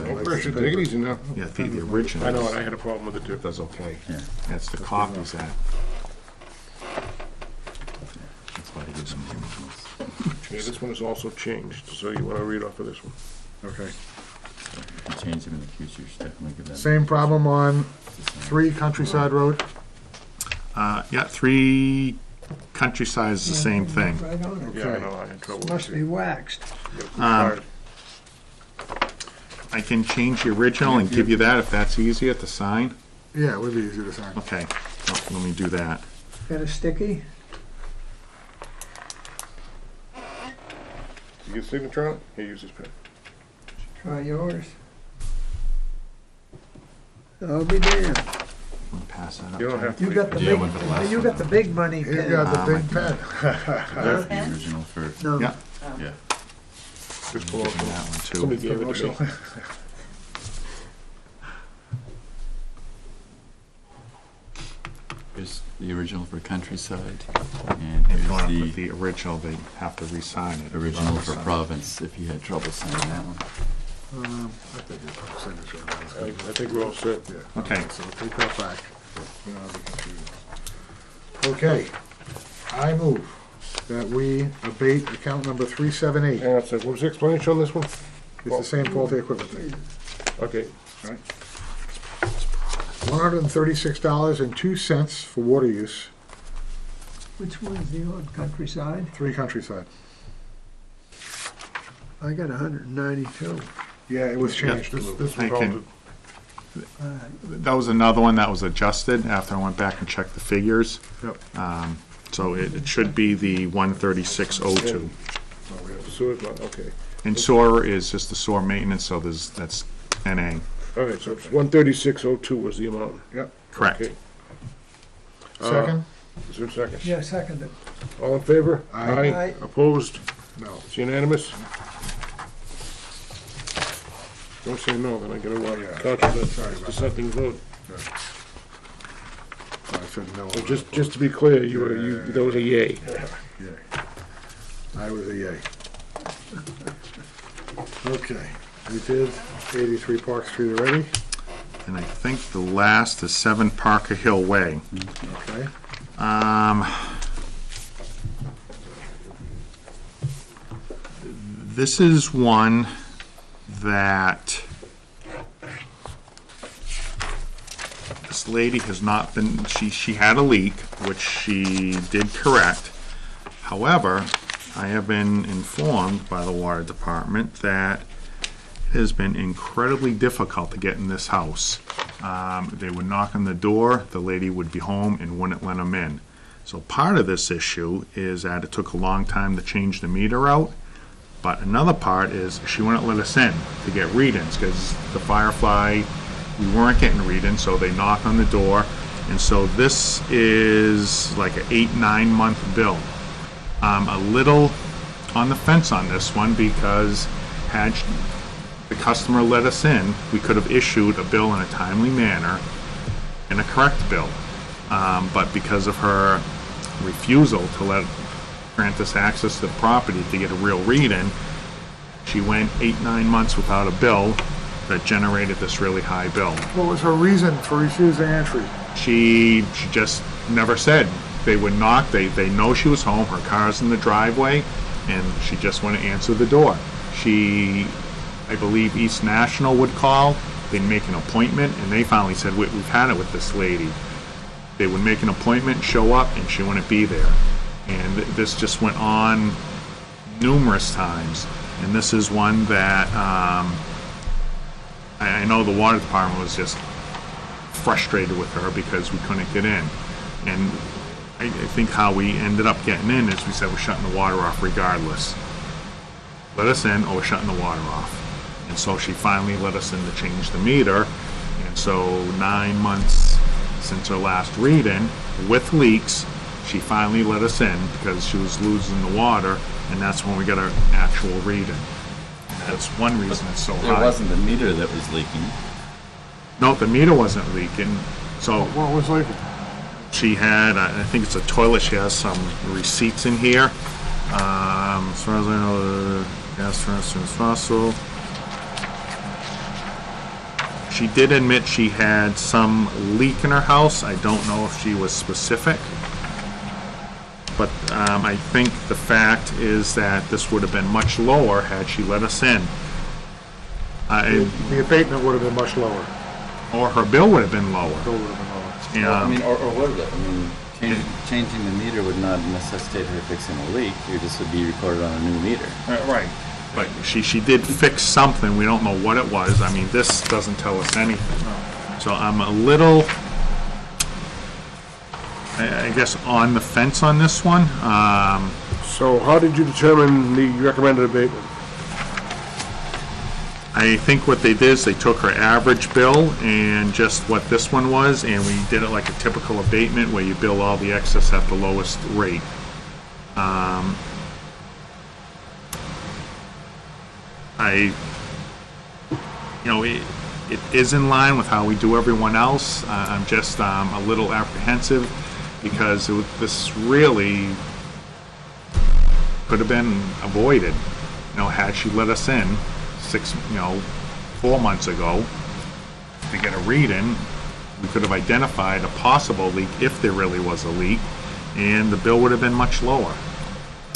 No pressure, take it easy now. yeah, the original. I know it, I had a problem with it too. That's okay. Yeah, That's the copies that. that's why they give them the originals. Yeah, this one is also changed, so you wanna read off of this one. Okay. If you change them in the future, you should definitely give them. Same problem on 3 Countryside Road? Yeah, 3 Countryside is the same thing. Right on it. Yeah, I know, I had trouble with Must it. be waxed. I can change the original and give you that if that's easier to sign. Yeah, it would be easier to sign. Okay, well, let me do that. Got a sticky? You get a signature on it? Here, use this pen. Try yours. I'll be damned. I'm gonna pass that up. You don't have to. You got the Yeah, big, one for the last you one. got the big money He's pen. got the big pen. That's the original for, No. Yeah, yeah. Just pull off that one. one too. Somebody gave it to me. Here's the original for Countryside, and If you here's want to put the the original, they have to re-sign it. original for Province, if you had trouble signing that one. I think it's signature. I think we're all set. Yeah. Okay. So take that back. You know, I'll be confused. Okay, I move that we abate account number 378. Hang on a second, what was the explanation on this one? It's the same faulty equipment thing, Okay, right? $136.02 for water use, Which one's the old Countryside? 3 Countryside. I got 192. Yeah, it was changed. this I was all, can- That was another one that was adjusted after I went back and checked the figures. Yep. So it should be the 13602. oh, we have sewage, not- okay. And sewer is just the sewer maintenance, so that's NA. All right, so it's 136.02 was the amount. Yep. Correct. Okay. Second? Is there a second? Yeah, second. All in favor? Aye. Aye. Opposed? No. It's unanimous? Don't say no, then I get a Yeah. controversial Sorry about dissenting vote. I said no. So just to be clear, that was a yay. Yeah. I was a yay. Okay, we did 83 Park Street already, And I think the last is 7 Parker Hill Way. okay? This is one that this lady has not been, she had a leak, which she did correct. However, I have been informed by the water department that it has been incredibly difficult to get in this house. They would knock on the door, the lady would be home and wouldn't let them in. So part of this issue is that it took a long time to change the meter out. But another part is she wouldn't let us in to get readings because the Firefly, we weren't getting readings, so they knocked on the door. And so this is like an 8-9 month bill. A little on the fence on this one because had the customer let us in, we could have issued a bill in a timely manner and a correct bill. But because of her refusal to grant us access to the property to get a real reading, she went 8-9 months without a bill that generated this really high bill. What was her reason for refusing entry? She just never said. They would knock, they know she was home, her car's in the driveway, and she just wouldn't answer the door. I believe East National would call, they'd make an appointment, and they finally said, we've had it with this lady. They would make an appointment, show up, and she wouldn't be there. And this just went on numerous times. And this is one that I know the water department was just frustrated with her because we couldn't get in. And I think how we ended up getting in is we said we're shutting the water off regardless. Let us in or we're shutting the water off. And so she finally let us in to change the meter. And so 9 months since her last reading with leaks, she finally let us in because she was losing the water, and that's when we got our actual reading. That's one reason it's so It high. wasn't the meter that was leaking. No, the meter wasn't leaking. So What was like? she had, I think it's a toilet, she has some receipts in here. As far as I know, the gas furnace is fossil. She did admit she had some leak in her house. I don't know if she was specific. But I think the fact is that this would have been much lower had she let us in. The abatement would have been much lower. Or her bill would have been lower. Bill would have been lower. Well, I Yeah. mean, or would it? I mean, changing the meter would not necessitate her fixing a leak. It just would be recorded on a new meter. Right. But she did fix something. We don't know what it was. I mean, this doesn't tell us anything. So I'm a little, I guess, on the fence on this one. So how did you determine the recommended abatement? I think what they did is they took her average bill and just what this one was, and we did it like a typical abatement where you bill all the excess at the lowest rate. It is in line with how we do everyone else. I'm just a little apprehensive because this really could have been avoided, had she let us in 4 months ago to get a reading, we could have identified a possible leak if there really was a leak, and the bill would have been much lower.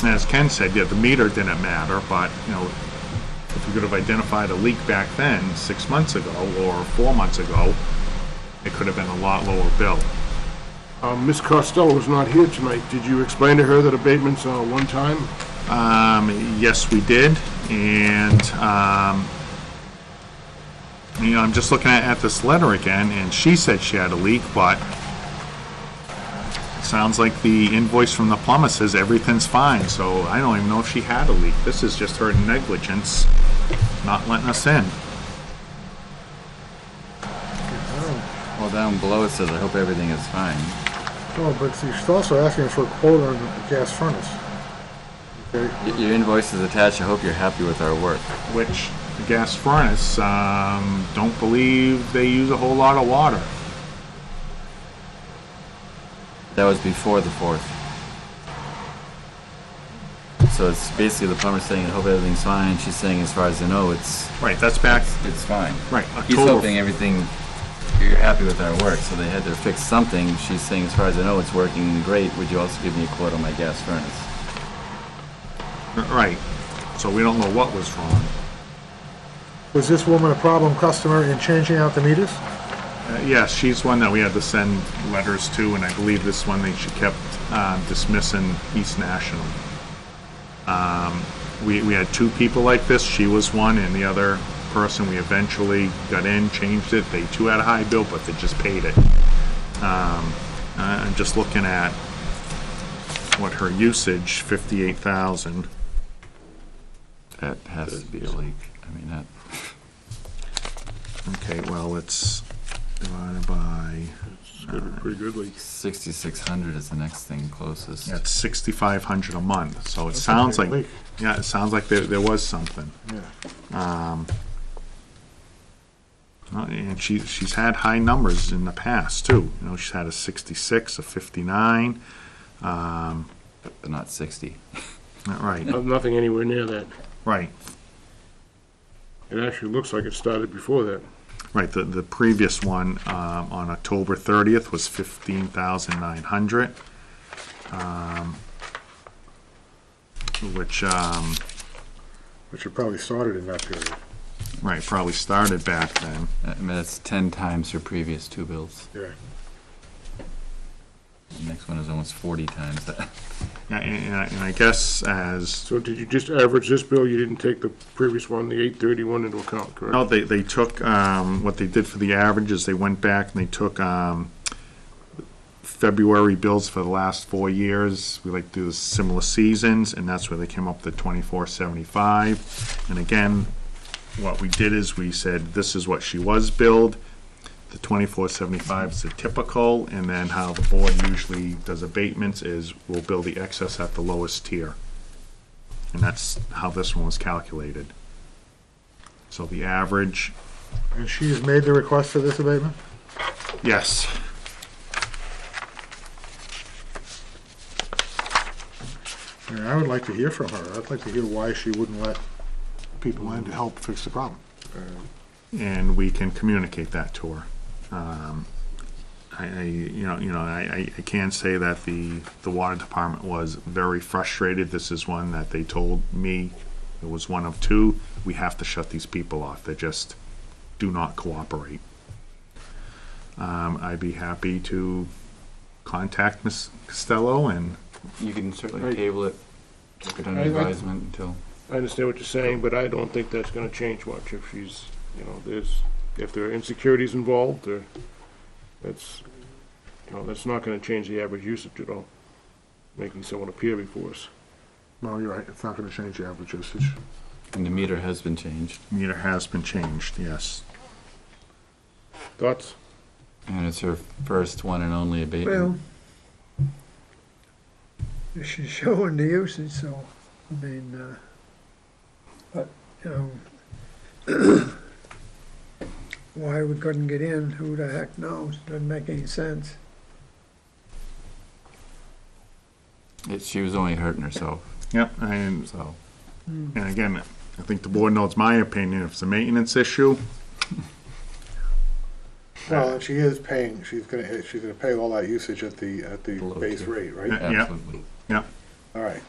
As Ken said, yeah, the meter didn't matter, but, you know, if we could have identified a leak back then, 6 months ago or 4 months ago, it could have been a lot lower bill. Ms. Costello is not here tonight. Did you explain to her that abatements are one time? Yes, we did, and, you know, I'm just looking at this letter again, and she said she had a leak, but it sounds like the invoice from the plumber says everything's fine, so I don't even know if she had a leak. This is just her negligence, not letting us in. Well, down below it says, I hope everything is fine. Oh, but she's also asking for a quote on the gas furnace. Okay, Your invoice is attached, I hope you're happy with our work. Which, the gas furnace, don't believe they use a whole lot of water. That was before the 4th. So it's basically the plumber saying, I hope everything's fine. She's saying, as far as I know, it's Right, that's back, it's fine. right, He's October. hoping everything, you're happy with our work, so they had to fix something. She's saying, as far as I know, it's working great. Would you also give me a quote on my gas furnace? Right, so we don't know what was wrong. was this woman a problem customer in changing out the meters? Yes, she's one that we had to send letters to, and I believe this one she kept dismissing East National. We had 2 people like this. She was one, and the other person we eventually got in, changed it. They too had a high bill, but they just paid it. I'm just looking at what her usage, 58,000. That has to be a leak. I mean, that. Okay, well, it's divided by, It's good, pretty good leak. 6,600 is the next thing closest. that's 6,500 a month, so it That's a sounds big like, leak. yeah, it sounds like there was something. Yeah. And she's had high numbers in the past, too. You know, she's had a 66, a 59, But not 60. right, Nothing anywhere near that. right. It actually looks like it started before that. Right, the previous one, on October 30th was 15,900. Which, Which it probably started in that period. right, probably started back then. I mean, that's 10 times her previous 2 bills. Yeah. The next one is almost 40 times that. Yeah, and I guess as, So did you just average this bill? You didn't take the previous one, the 831, into account, correct? no, they took, what they did for the averages, they went back and they took, February bills for the last 4 years. We like to do similar seasons, and that's where they came up with 2475. And again, what we did is we said, this is what she was billed. The 2475 is the typical, and then how the board usually does abatements is we'll bill the excess at the lowest tier. And that's how this one was calculated. So the average, And she has made the request for this abatement? yes. And I would like to hear from her. I'd like to hear why she wouldn't let people in to help fix the problem. And we can communicate that to her. I can say that the water department was very frustrated. This is one that they told me, it was one of 2, we have to shut these people off. They just do not cooperate. I'd be happy to contact Ms. Costello, and You can certainly Right. table it, take it under I like- advisement until. I understand what you're saying, but I don't think that's gonna change much if she's, if there are insecurities involved, or that's, that's not gonna change the average usage at all, making someone appear before us. No, you're right. It's not going to change the average usage. And the meter has been changed. meter has been changed, yes. Thoughts? And it's her first one and only abatement. Well, she's showing the usage, so, I mean, but, you know, why we couldn't get in, who the heck knows? Doesn't make any sense. She was only hurting herself, Yep, and so. again, I think the board knows my opinion. If it's a maintenance issue, Well, and she is paying, she's gonna pay all that usage at the Below base tier. rate, right? Yeah. Absolutely. yeah. All right.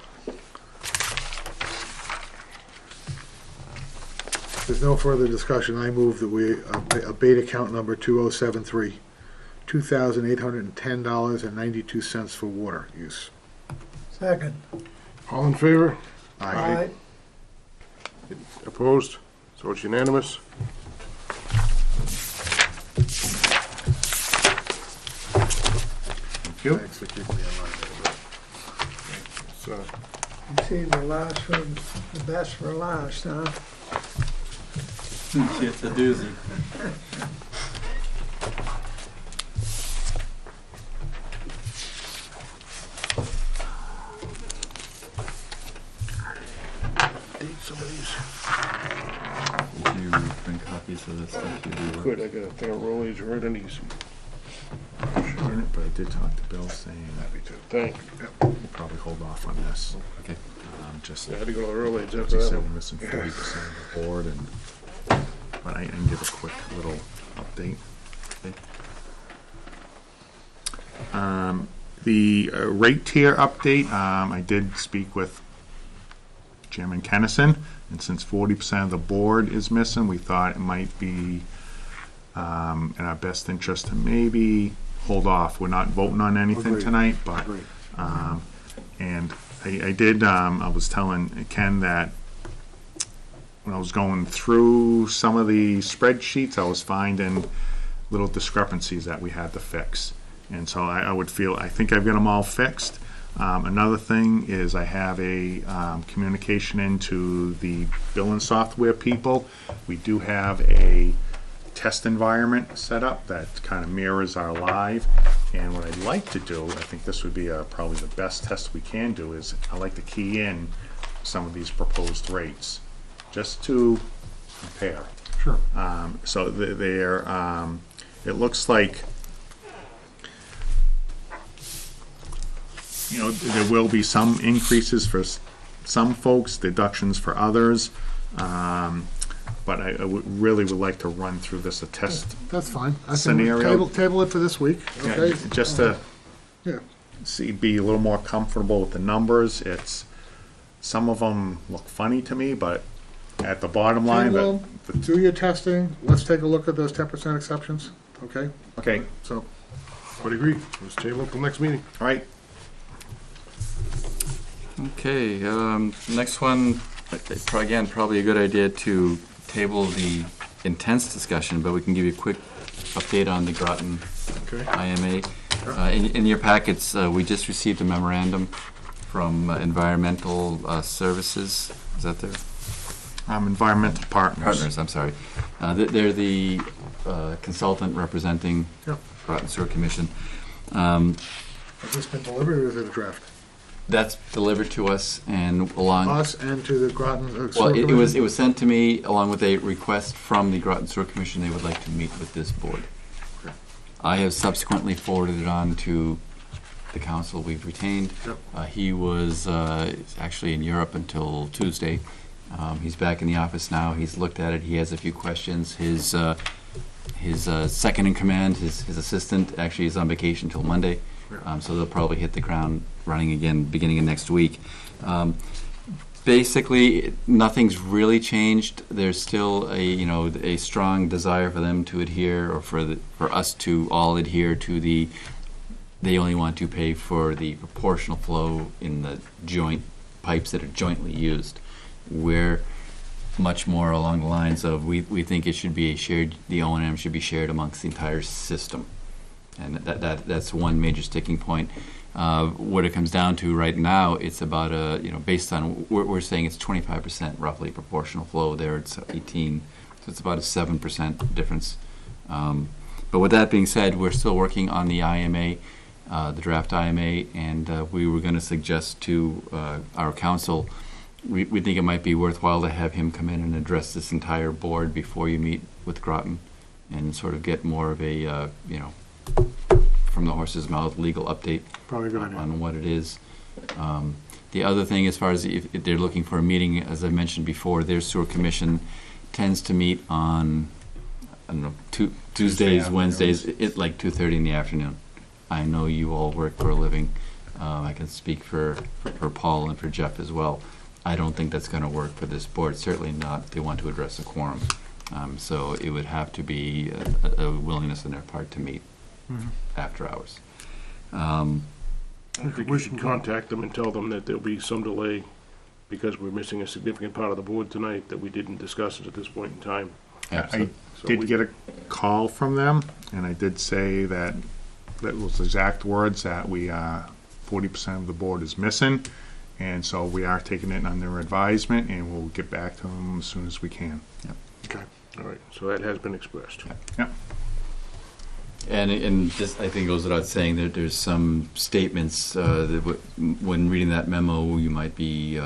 If there's no further discussion, I move that we abate account number 2073, $2,810.92 for water use. Second. All in favor? Aye. Opposed? So it's unanimous. Thank you. Thanks for keeping me in line there, So, You see the last for, the best for last, huh? It's a doozy. date some of these. Did you bring copies of this stuff? You do? Good, I got a thing of Rollies, red and these. But I did talk to Bill saying Happy to. Thank you. we'll probably hold off on this. Okay. Just, Yeah, I had to go to the Rollies as after he that said, one. we're missing 40% of the board, and, but I can give a quick little update. The rate tier update, I did speak with Chairman Kennison, and since 40% of the board is missing, we thought it might be in our best interest to maybe hold off. We're not voting on anything Agreed. tonight, but, Agreed. and I did, I was telling Ken that when I was going through some of the spreadsheets, I was finding little discrepancies that we had to fix. And so I would feel, I think I've got them all fixed. Another thing is I have a communication into the billing software people. We do have a test environment set up that kind of mirrors our live. And what I'd like to do, I think this would be probably the best test we can do, is I like to key in some of these proposed rates, just to compare. Sure. So they're, it looks like, you know, there will be some increases for some folks, deductions for others. But I really would like to run through this, a test. That's fine. I think Scenario. Table it for this week, Yeah, okay? just to Yeah. see, be a little more comfortable with the numbers. Some of them look funny to me, but at the bottom line, Table them, do your testing, let's take a look at those 10% exceptions, okay? okay, So, Would agree. Let's table it till next meeting. all right. Okay, next one, again, probably a good idea to table the intense discussion, but we can give you a quick update on the Groton Okay. IMA. In your packets, we just received a memorandum from Environmental Services. Is that their? Environmental partners. Partners, I'm sorry. They're the consultant representing Yep. Groton Sewer Commission. has this been delivered or is it a draft? That's delivered to us and along. Us and to the Groton Sewer Well, it Commission? was sent to me along with a request from the Groton Sewer Commission. They would like to meet with this board. Okay. I have subsequently forwarded it on to the council we've retained. Yep. He was actually in Europe until Tuesday. He's back in the office now. He's looked at it. He has a few questions. His second in command, his assistant, actually is on vacation till Monday. So they'll probably hit the ground running again beginning of next week. Basically, nothing's really changed. There's still a strong desire for them to adhere, or for us to all adhere to they only want to pay for the proportional flow in the joint pipes that are jointly used. We're much more along the lines of we think it should be the O&M should be shared amongst the entire system. And that's one major sticking point. What it comes down to right now, it's about based on, we're saying it's 25% roughly proportional flow. There it's 18, so it's about a 7% difference. But with that being said, we're still working on the IMA, the draft IMA, and we were going to suggest to our council, we think it might be worthwhile to have him come in and address this entire board before you meet with Groton, and sort of get more of a, from the horse's mouth legal update Probably a good idea. on what it is. The other thing, as far as if they're looking for a meeting, as I mentioned before, their sewer commission tends to meet on, I don't know, Tuesdays, afternoons. Wednesdays, like 2:30 in the afternoon. I know you all work for a living. I can speak for Paul and for Jeff as well. I don't think that's going to work for this board, certainly not if they want to address a quorum. So it would have to be a willingness on their part to meet after hours. I think we should contact them and tell them that there'll be some delay because we're missing a significant part of the board tonight that we didn't discuss it at this point in time. I So did we- get a call from them, and I did say that was exact words, that we, 40% of the board is missing, and so we are taking it under advisement, and we'll get back to them as soon as we can. Okay, all right, so that has been expressed. Yep. And just, I think it goes without saying that there's some statements that when reading that memo, you might be,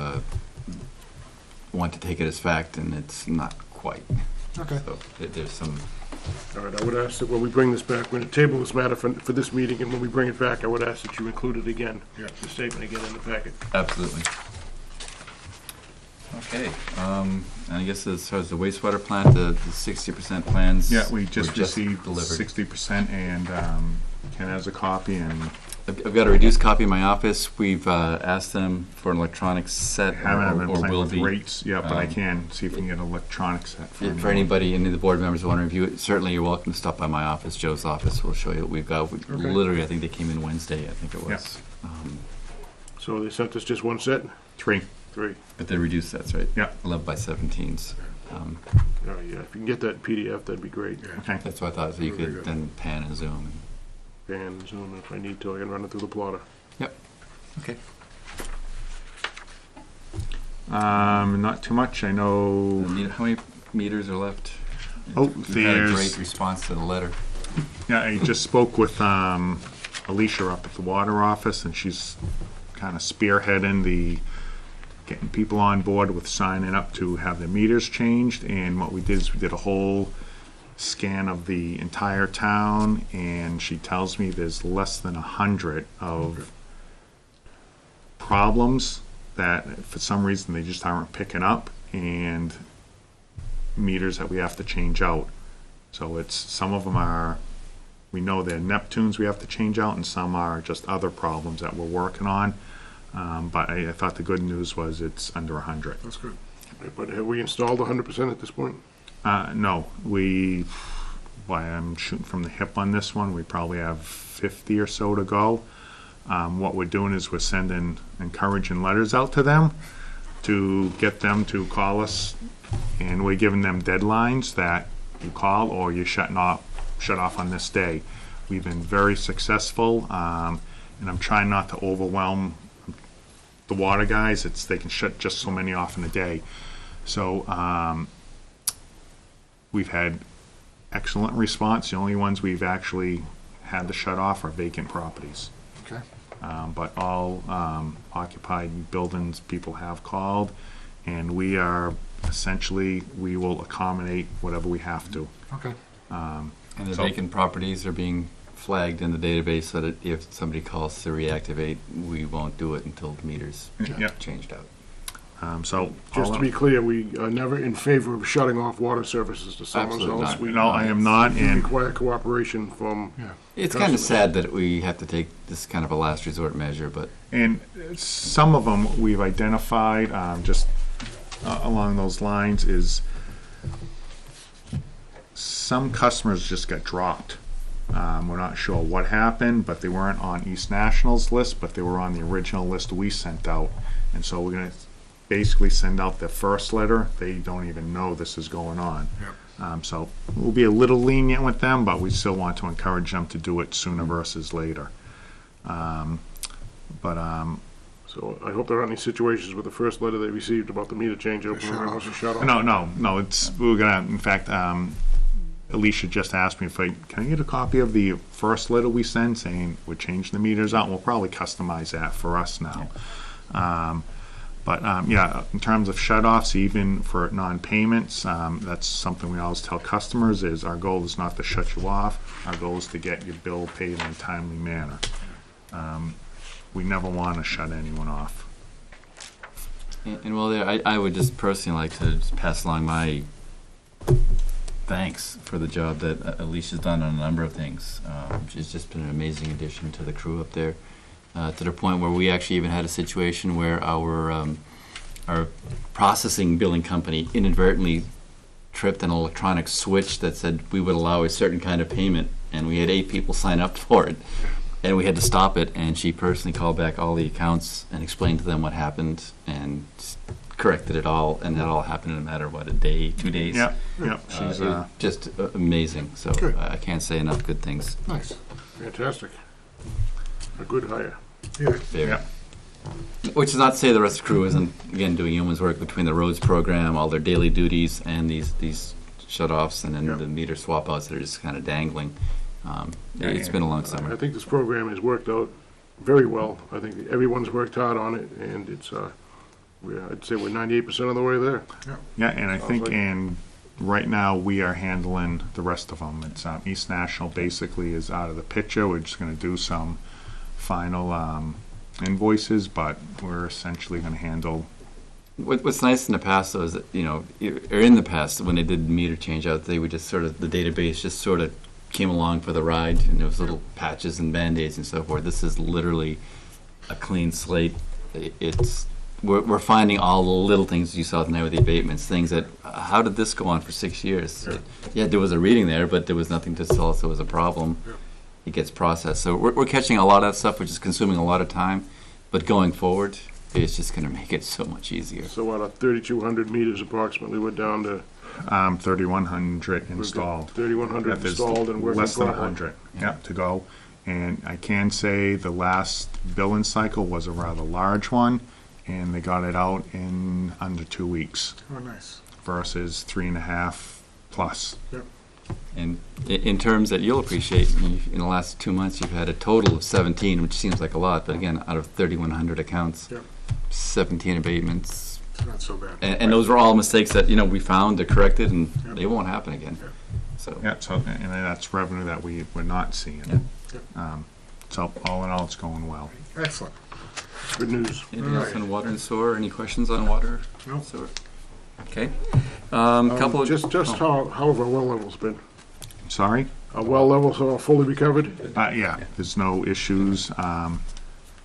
want to take it as fact, and it's not quite. Okay. So there's some, All right, I would ask that when we bring this back, when we table this matter for this meeting, and when we bring it back, I would ask that you include it again, Yeah. the statement again in the packet. absolutely. Okay, and I guess as far as the wastewater plant, the 60% plans. Yeah, we were just received delivered. 60%, and Ken has a copy, and I've got a reduced copy in my office. We've asked them for an electronic set, haven't been or playing will with be. rates yet, but I um, can see if we can get an electronic set for For anyone. anybody, any of the board members who want to review it, certainly you're welcome to stop by my office, Joe's office. We'll show you what we've got. Literally, I think they came in Wednesday, I think it was. So they sent us just one set? 3. 3. But they're reduced sets, right? Yeah. 11 by 17s. All right, yeah, if you can get that PDF, that'd be great. Okay. That's what I thought, so you Very could good. then pan and zoom. And Zoom, if I need to, I can run it through the plotter. Yep. Okay. Not too much, I know. How many meters are left? Oh, You've had a there's. great response to the letter. Yeah, I just spoke with Alicia up at the water office, and she's kind of spearheading getting people on board with signing up to have their meters changed. And what we did is we did a whole scan of the entire town, and she tells me there's less than 100 of problems that for some reason they just aren't picking up, and meters that we have to change out. So it's, some of them are, we know they're Neptunes we have to change out, and some are just other problems that we're working on. But I thought the good news was it's under 100. That's good. But have we installed 100% at this point? No, I'm shooting from the hip on this one. We probably have 50 or so to go. What we're doing is we're sending encouraging letters out to them to get them to call us, and we're giving them deadlines that you call or you're shut off on this day. We've been very successful, and I'm trying not to overwhelm the water guys. They can shut just so many off in a day. So we've had excellent response. The only ones we've actually had to shut off are vacant properties. Okay. But all occupied buildings, people have called, and we are essentially, we will accommodate whatever we have to. Okay. And the So- vacant properties are being flagged in the database so that if somebody calls to reactivate, we won't do it until the meter's Yep. changed out. So Just to be clear, we are never in favor of shutting off water services to someone Absolutely else. not. We no, I am not, we and require cooperation from, It's kind of Customers. sad that we have to take this kind of a last resort measure, but some of them we've identified, just along those lines, is some customers just got dropped. We're not sure what happened, but they weren't on East National's list, but they were on the original list we sent out. And so we're gonna basically send out the first letter. They don't even know this is going on. So we'll be a little lenient with them, but we still want to encourage them to do it sooner versus later. so I hope there aren't any situations with the first letter they received about the meter change open Shut and off. shut off. No, we're gonna, in fact, Alicia just asked me can I get a copy of the first letter we sent saying we're changing the meters out? We'll probably customize that for us now. Yeah, in terms of shut-offs, even for non-payments, that's something we always tell customers is our goal is not to shut you off. Our goal is to get your bill paid in a timely manner. we never want to shut anyone off. And well, I would just personally like to just pass along my thanks for the job that Alicia's done on a number of things. She's just been an amazing addition to the crew up there, to the point where we actually even had a situation where our processing billing company inadvertently tripped an electronic switch that said we would allow a certain kind of payment, and we had 8 people sign up for it. And we had to stop it, and she personally called back all the accounts and explained to them what happened and corrected it all, and that all happened in a matter of, what, a day, 2 days? Yeah, yeah, she's, It was just amazing, so Good. I can't say enough good things. Nice. Fantastic. A good hire. Yeah. There. yeah, Which is not to say the rest of the crew isn't, again, doing yeoman's work between the roads program, all their daily duties, and these shut-offs, and then Yeah. the meter swap-outs that are just kind of dangling. It's yeah. been a long I summer. think this program has worked out very well. I think everyone's worked hard on it, and it's, I'd say we're 98% of the way there. yeah, and I think, like- and right now, we are handling the rest of them. It's, East National basically is out of the picture. We're just gonna do some final, invoices, but we're essentially gonna handle. What's nice in the past, though, is that, or in the past, when they did meter change out, they would just sort of, the database just sort of came along for the ride, and there was little patches and Band-Aids and so forth. This is literally a clean slate. We're finding all the little things you saw tonight with the abatements, things that, how did this go on for 6 years? Yeah, there was a reading there, but there was nothing to tell us there was a problem. It gets processed. So we're catching a lot of that stuff, which is consuming a lot of time, but going forward, it's just going to make it so much easier. So out of 3,200 meters approximately, we're down to 3,100 installed. 3,100 Yeah, there's installed and working less than properly. 100, yeah, to go. And I can say the last billing cycle was a rather large one, and they got it out in under 2 weeks Oh, nice. versus 3.5 plus. And in terms that you'll appreciate, in the last 2 months, you've had a total of 17, which seems like a lot, but again, out of 3,100 accounts, Yep. 17 abatements. It's not so bad. And those were all mistakes that, we found, they're corrected, and Yep. they won't happen again. Yep. So, Yeah, so, and that's revenue that we're not seeing. So all in all, it's going well. Excellent. Good news. anything else Alright. on water and sewer? Any questions on water? No. Sewer? Okay. Couple of... Just how have our well levels been? Sorry? Our well levels are fully recovered? Yeah, there's no issues. A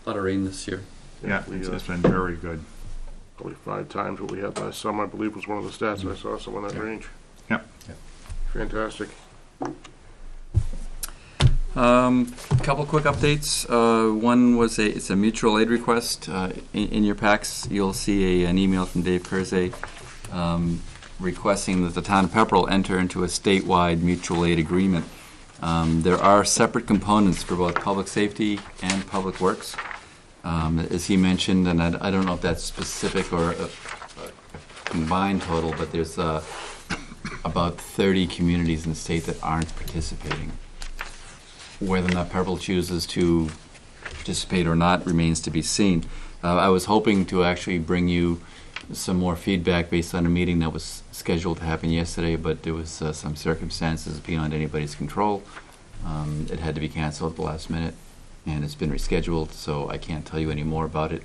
lot of rain this year. Yeah, We, it's been very good. probably 5 times what we had last summer, I believe was one of the stats I saw, somewhere in that range. Yep. Fantastic. Couple quick updates. One was it's a mutual aid request. In your packs, you'll see an email from Dave Kersey requesting that the town of Pepperell enter into a statewide mutual aid agreement. There are separate components for both public safety and public works. As he mentioned, and I don't know if that's specific or a combined total, but there's about 30 communities in the state that aren't participating. Whether or not Pepperell chooses to participate or not remains to be seen. I was hoping to actually bring you some more feedback based on a meeting that was scheduled to happen yesterday, but there was some circumstances beyond anybody's control. It had to be canceled at the last minute, and it's been rescheduled, so I can't tell you any more about it.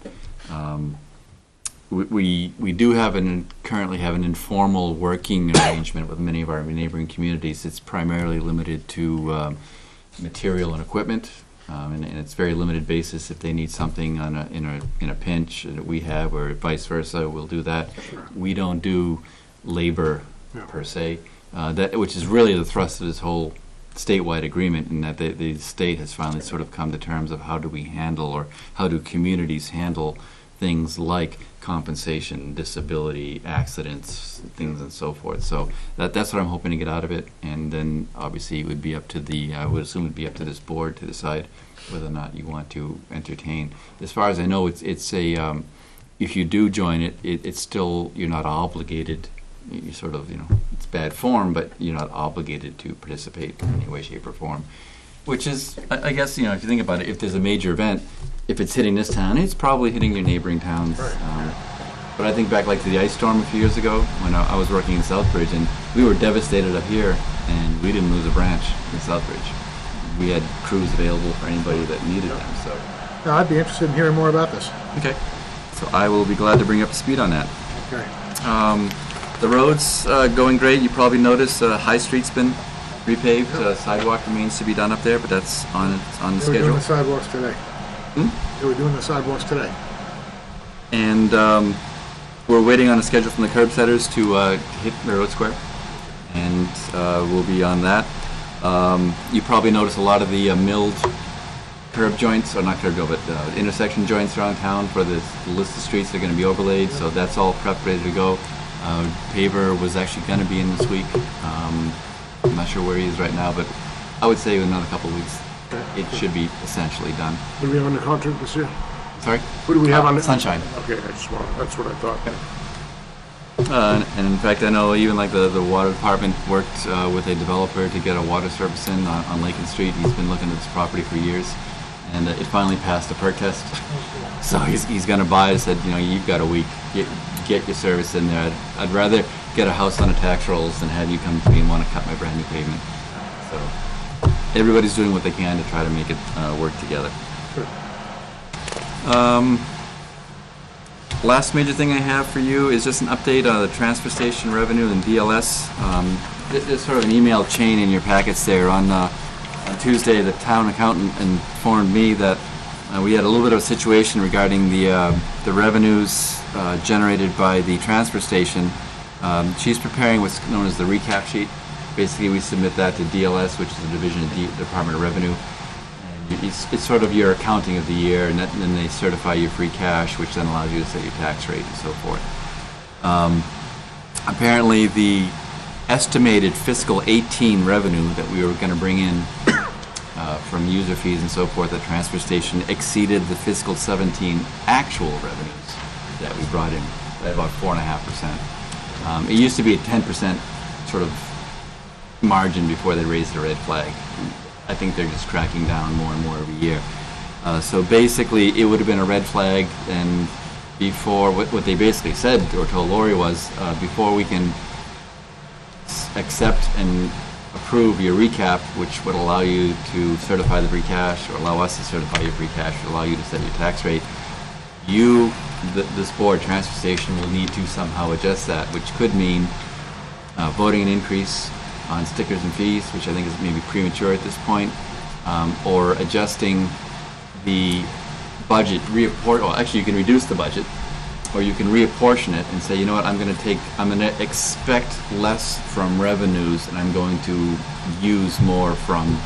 We do currently have an informal working arrangement with many of our neighboring communities. It's primarily limited to material and equipment, and it's very limited basis. If they need something in a pinch that we have, or vice versa, we'll do that. We don't do labor per se, which is really the thrust of this whole statewide agreement, in that the state has finally sort of come to terms of how do we handle, or how do communities handle things like compensation, disability, accidents, things and so forth. So that's what I'm hoping to get out of it, and then obviously it would be up to I would assume it'd be up to this board to decide whether or not you want to entertain. As far as I know, it's a if you do join it, it's still, you're not obligated. You sort of, it's bad form, but you're not obligated to participate in any way, shape, or form. Which is, I guess, if you think about it, if there's a major event, if it's hitting this town, it's probably hitting your neighboring towns. But I think back to the ice storm a few years ago when I was working in Southbridge, and we were devastated up here, and we didn't lose a branch in Southbridge. We had crews available for anybody that needed them. So No, I'd be interested in hearing more about this. Okay. So I will be glad to bring you up to speed on that. Okay. The road's going great. You probably noticed High Street's been repaved. Sidewalk remains to be done up there, but that's on the They were doing schedule. the sidewalks today. They were doing the sidewalks today. And we're waiting on a schedule from the curb setters to hit Railroad Square, and we'll be on that. You probably noticed a lot of the milled curb joints, or not curb joint, but intersection joints around town for the list of streets that are going to be overlaid, so that's all prepped, ready to go. Paver was actually going to be in this week. I'm not sure where he is right now, but I would say in another couple of weeks, it should be essentially done. What do we have on the contract this year? Sorry? Who do we have on the? Sunshine. Okay, that's what I thought. And in fact, I know even like the water department worked with a developer to get a water service in on Lincoln Street. He's been looking at this property for years, and it finally passed the perk test. So he's going to buy it. Said, you've got a week. Get your service in there. I'd rather get a house on a tax rolls than have you come to me and want to cut my brand new pavement. So everybody's doing what they can to try to make it work together. Last major thing I have for you is just an update on the transfer station revenue and DLS. There's sort of an email chain in your packets there. On Tuesday, the town accountant informed me that we had a little bit of a situation regarding the revenues generated by the transfer station. She's preparing what's known as the recap sheet. Basically, we submit that to DLS, which is a division of the Department of Revenue. It's sort of your accounting of the year, and then they certify your free cash, which then allows you to set your tax rate and so forth. Apparently, the estimated fiscal 18 revenue that we were going to bring in from user fees and so forth at transfer station exceeded the fiscal 17 actual revenues that we brought in by about 4.5%. It used to be a 10% sort of margin before they raised the red flag. I think they're just cracking down more and more every year. So basically, it would have been a red flag, and before, what they basically said or told Lori was, before we can accept and approve your recap, which would allow you to certify the free cash, or allow us to certify your free cash, or allow you to set your tax rate, this board, transfer station, will need to somehow adjust that, which could mean voting an increase on stickers and fees, which I think is maybe premature at this point, or adjusting the budget, actually you can reduce the budget, or you can reapportion it and say, you know what, I'm going to expect less from revenues, and I'm going to use more from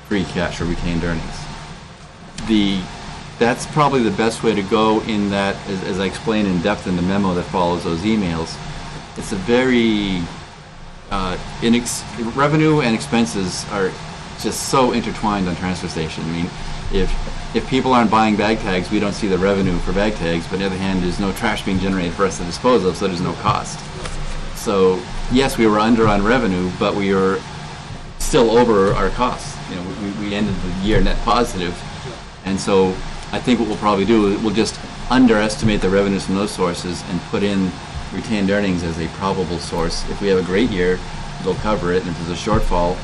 free cash or retained earnings. That's probably the best way to go, in that, as I explained in depth in the memo that follows those emails, it's a very revenue and expenses are just so intertwined on transfer station. I mean, if people aren't buying bag tags, we don't see the revenue for bag tags, but on the other hand, there's no trash being generated for us to dispose of, so there's no cost. So yes, we were under on revenue, but we were still over our costs. We ended the year net positive, and so I think what we'll probably do is we'll just underestimate the revenues from those sources and put in retained earnings as a probable source. If we have a great year, they'll cover it, and if there's a shortfall,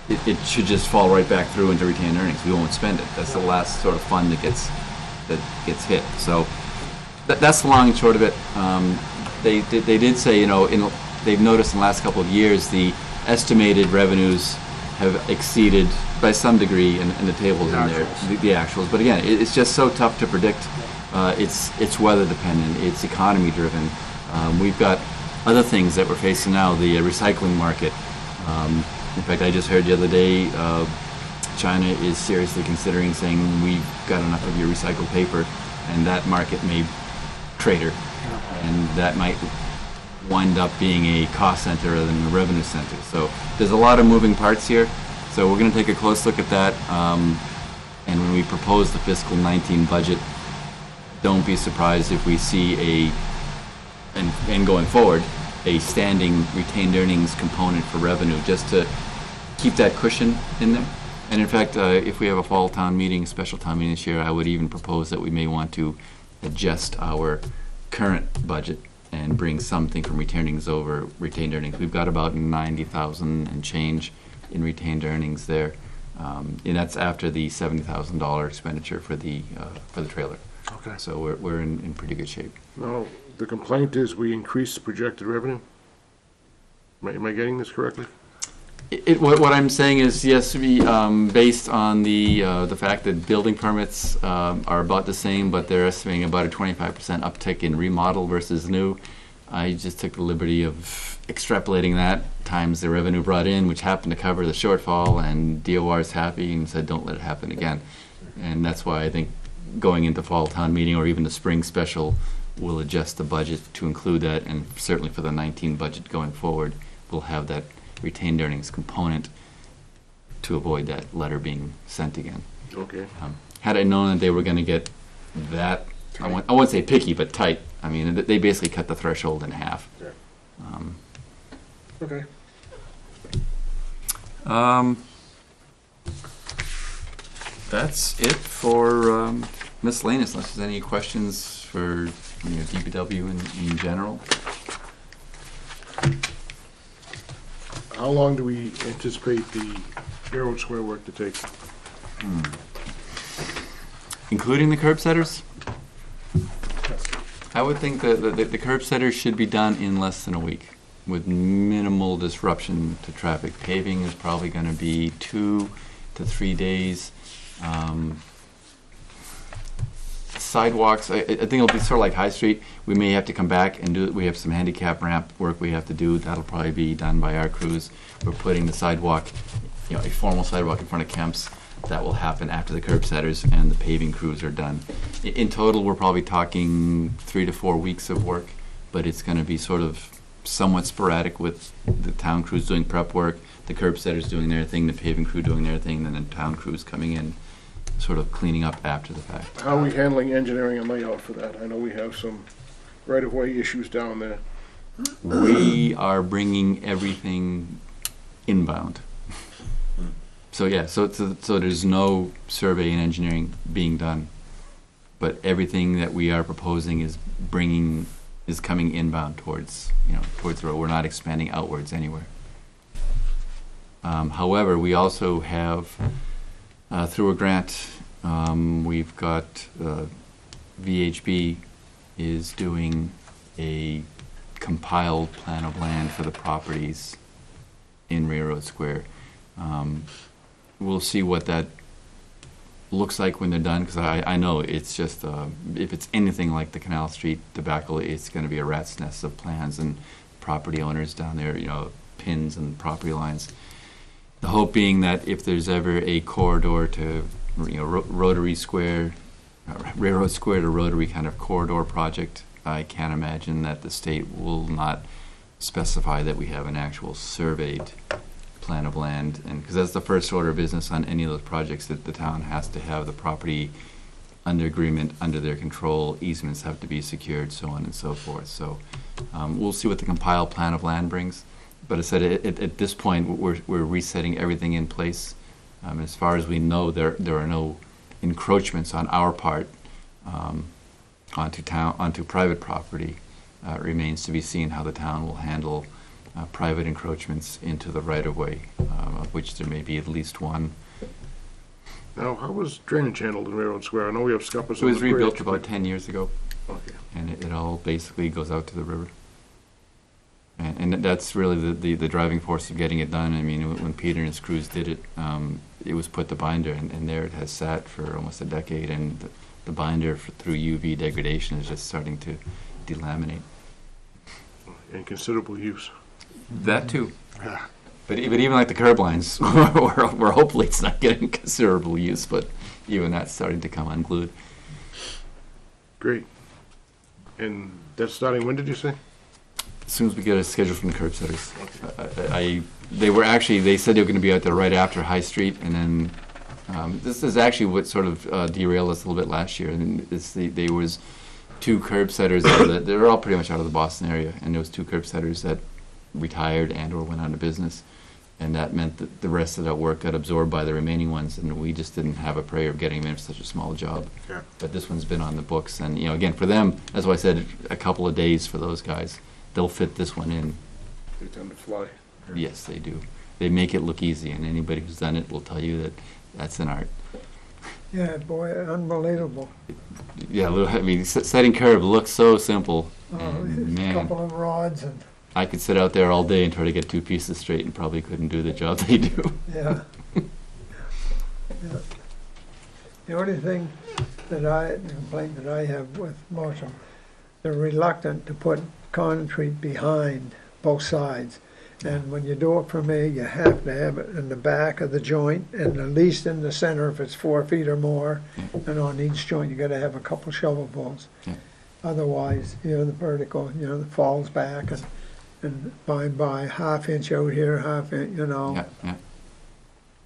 it should just fall right back through into retained earnings. We won't spend it. That's the last sort of fund that gets hit. So that's the long and short of it. They did say, they've noticed in the last couple of years the estimated revenues have exceeded by some degree, and the tables in there, the actuals. But again, it's just so tough to predict. It's weather dependent. It's economy driven. We've got other things that we're facing now. The recycling market. In fact, I just heard the other day, China is seriously considering saying, we've got enough of your recycled paper, and that market may crater, and that might wind up being a cost center rather than a revenue center. So there's a lot of moving parts here. So we're going to take a close look at that, and when we propose the fiscal 19 budget, don't be surprised if we see and going forward, a standing retained earnings component for revenue, just to keep that cushion in there. And in fact, if we have a fall town meeting, special town meeting this year, I would even propose that we may want to adjust our current budget and bring something from retained earnings over retained earnings. We've got about 90,000 and change in retained earnings there. And that's after the $70,000 expenditure for the trailer. Okay. So we're in pretty good shape. Now, the complaint is we increased the projected revenue? Am I getting this correctly? What I'm saying is, yes, we, based on the fact that building permits are about the same, but they're estimating about a 25% uptick in remodel versus new. I just took the liberty of extrapolating that times the revenue brought in, which happened to cover the shortfall, and DOR's happy and said, don't let it happen again. And that's why I think going into fall town meeting or even the spring special, we'll adjust the budget to include that, and certainly for the 19 budget going forward, we'll have that retained earnings component to avoid that letter being sent again. Okay. Had I known that they were going to get that, I won't say picky, but tight. I mean, they basically cut the threshold in half. Yeah. Okay. That's it for miscellaneous, unless there's any questions for DPW in general. How long do we anticipate the Railroad Square work to take? Including the curb setters? I would think that the curb setters should be done in less than a week with minimal disruption to traffic. Paving is probably going to be 2 to 3 days. Sidewalks, I think it'll be sort of like High Street. We may have to come back and do it. We have some handicap ramp work we have to do. That'll probably be done by our crews. We're putting the sidewalk, a formal sidewalk in front of Kemp's. That will happen after the curb setters and the paving crews are done. In total, we're probably talking 3 to 4 weeks of work, but it's going to be sort of somewhat sporadic with the town crews doing prep work, the curb setters doing their thing, the paving crew doing their thing, and then the town crews coming in, sort of cleaning up after the fact. How are we handling engineering and layout for that? I know we have some right-of-way issues down there. We are bringing everything inbound. So yeah, so there's no survey and engineering being done, but everything that we are proposing is coming inbound towards the road. We're not expanding outwards anywhere. However, we also have through a grant, we've got VHB is doing a compiled plan of land for the properties in Railroad Square. We'll see what that looks like when they're done, because I know it's just, if it's anything like the Canal Street debacle, it's going to be a rat's nest of plans and property owners down there, pins and property lines. The hope being that if there's ever a corridor to, Rotary Square, Railroad Square to Rotary kind of corridor project, I can't imagine that the state will not specify that we have an actual surveyed plan of land, and because that's the first order of business on any of those projects, that the town has to have the property under agreement, under their control, easements have to be secured, so on and so forth. So we'll see what the compiled plan of land brings. But as I said, at this point, we're resetting everything in place. As far as we know, there are no encroachments on our part onto private property. It remains to be seen how the town will handle private encroachments into the right-of-way, of which there may be at least one. Now, how was drainage handled in Railroad Square? I know we have scuppers. It was rebuilt about 10 years ago, Okay. and it all basically goes out to the river. And that's really the driving force of getting it done. I mean, when Peter and his crews did it, it was put to binder, and there it has sat for almost a decade, and the binder through UV degradation is just starting to delaminate. And considerable use. That too. Yeah. But even like the curb lines, we're hopefully it's not getting considerable use, but even that's starting to come unglued. Great. And that's starting when, did you say? As soon as we get a schedule from the curb setters. They said they were going to be out there right after High Street, and then this is actually what sort of derailed us a little bit last year. And there was 2 curb setters they were all pretty much out of the Boston area, and there was 2 curb setters that retired and or went out of business, and that meant that the rest of that work got absorbed by the remaining ones, and we just didn't have a prayer of getting them in for such a small job. Yeah. But this one's been on the books, and again, for them, that's why I said a couple of days for those guys. They'll fit this one in. They tend to fly. Yes, they do. they make it look easy, and anybody who's done it will tell you that that's an art. Yeah, boy, unbelievable. Yeah, I mean, setting curb looks so simple, Oh, and a man, couple of rods and, I could sit out there all day and try to get two pieces straight and probably couldn't do the job they do. yeah. Yeah. The only thing the complaint that I have with most of them, they're reluctant to put concrete behind both sides. And when you do it for me, you have to have it in the back of the joint and at least in the center if it's 4 feet or more. And on each joint, you gotta have a couple shovelfuls. Yeah. Otherwise, the vertical, it falls back and by half inch out here, half inch, Yeah, yeah.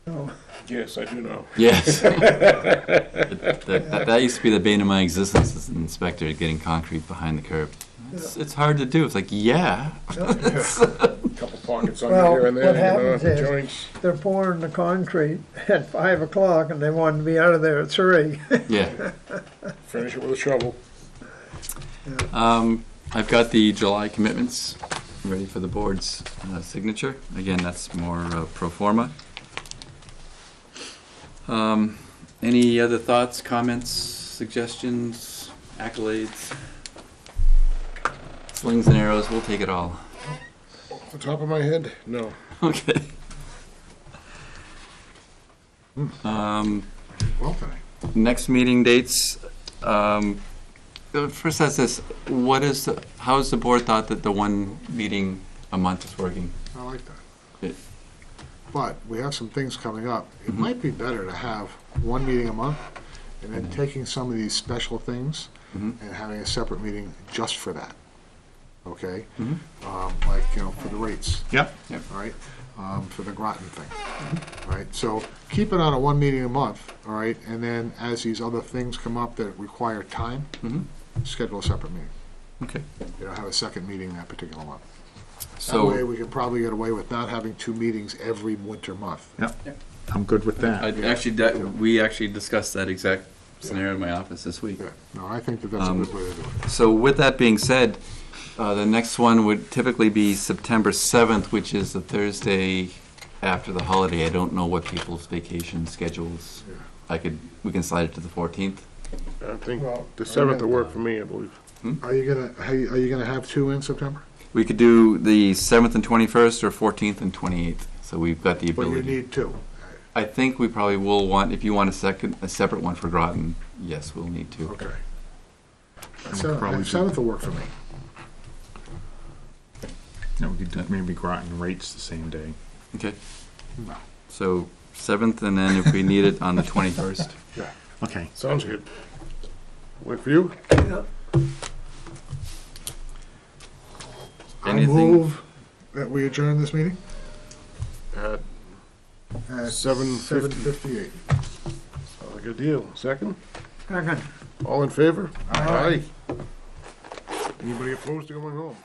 so. Yes, I do know. Yes. That used to be the bane of my existence as an inspector, getting concrete behind the curb. It's hard to do. It's like, yeah. Couple pockets under Well, here and what there, happens is- joints. They're pouring the concrete at 5 o'clock and they want to be out of there at 3. Yeah. Finish it with a shovel. I've got the July commitments ready for the board's signature. Again, that's more pro forma. Any other thoughts, comments, suggestions, accolades? Slings and arrows, we'll take it all. Off the top of my head, no. Okay. Well, tonight. Next meeting dates, first that's this, how has the board thought that the one meeting a month is working? I like that. It- But we have some things coming up. It Mhm. might be better to have one meeting a month and then taking some of these special things Mhm. and having a separate meeting just for that. Okay? Mhm. Like, for the rates, Yep. all right? For the Groton thing, all right? So keep it on a one meeting a month, all right? And then as these other things come up that require time, Mhm. schedule a separate meeting. Okay. Have a second meeting that particular month. That way So, we can probably get away with not having 2 meetings every winter month. Yep. I'm good with that. we actually discussed that exact scenario in my office this week. Yeah, no, I think that that's a good way to do it. So with that being said, the next one would typically be September 7th, which is the Thursday after the holiday. I don't know what people's vacation schedules. Yeah. We can slide it to the 14th. I think Well, the 7th will work for me, I believe. Are you gonna have 2 in September? We could do the 7th and 21st or 14th and 28th. So we've got the But you ability. need 2. I think we probably will want, if you want a separate one for Groton, yes, we'll need to. Okay. Probably 7th will work for me. Yeah, we could do maybe Groton rates the same day. Okay. No. So 7th, and then if we need it on the 21st. Okay. Sounds good. Work for you? I Anything- move that we adjourn this meeting At at 7:50. 7:58. Sounds like a deal. Second? Second. All in favor? Aye. Anybody opposed to going home?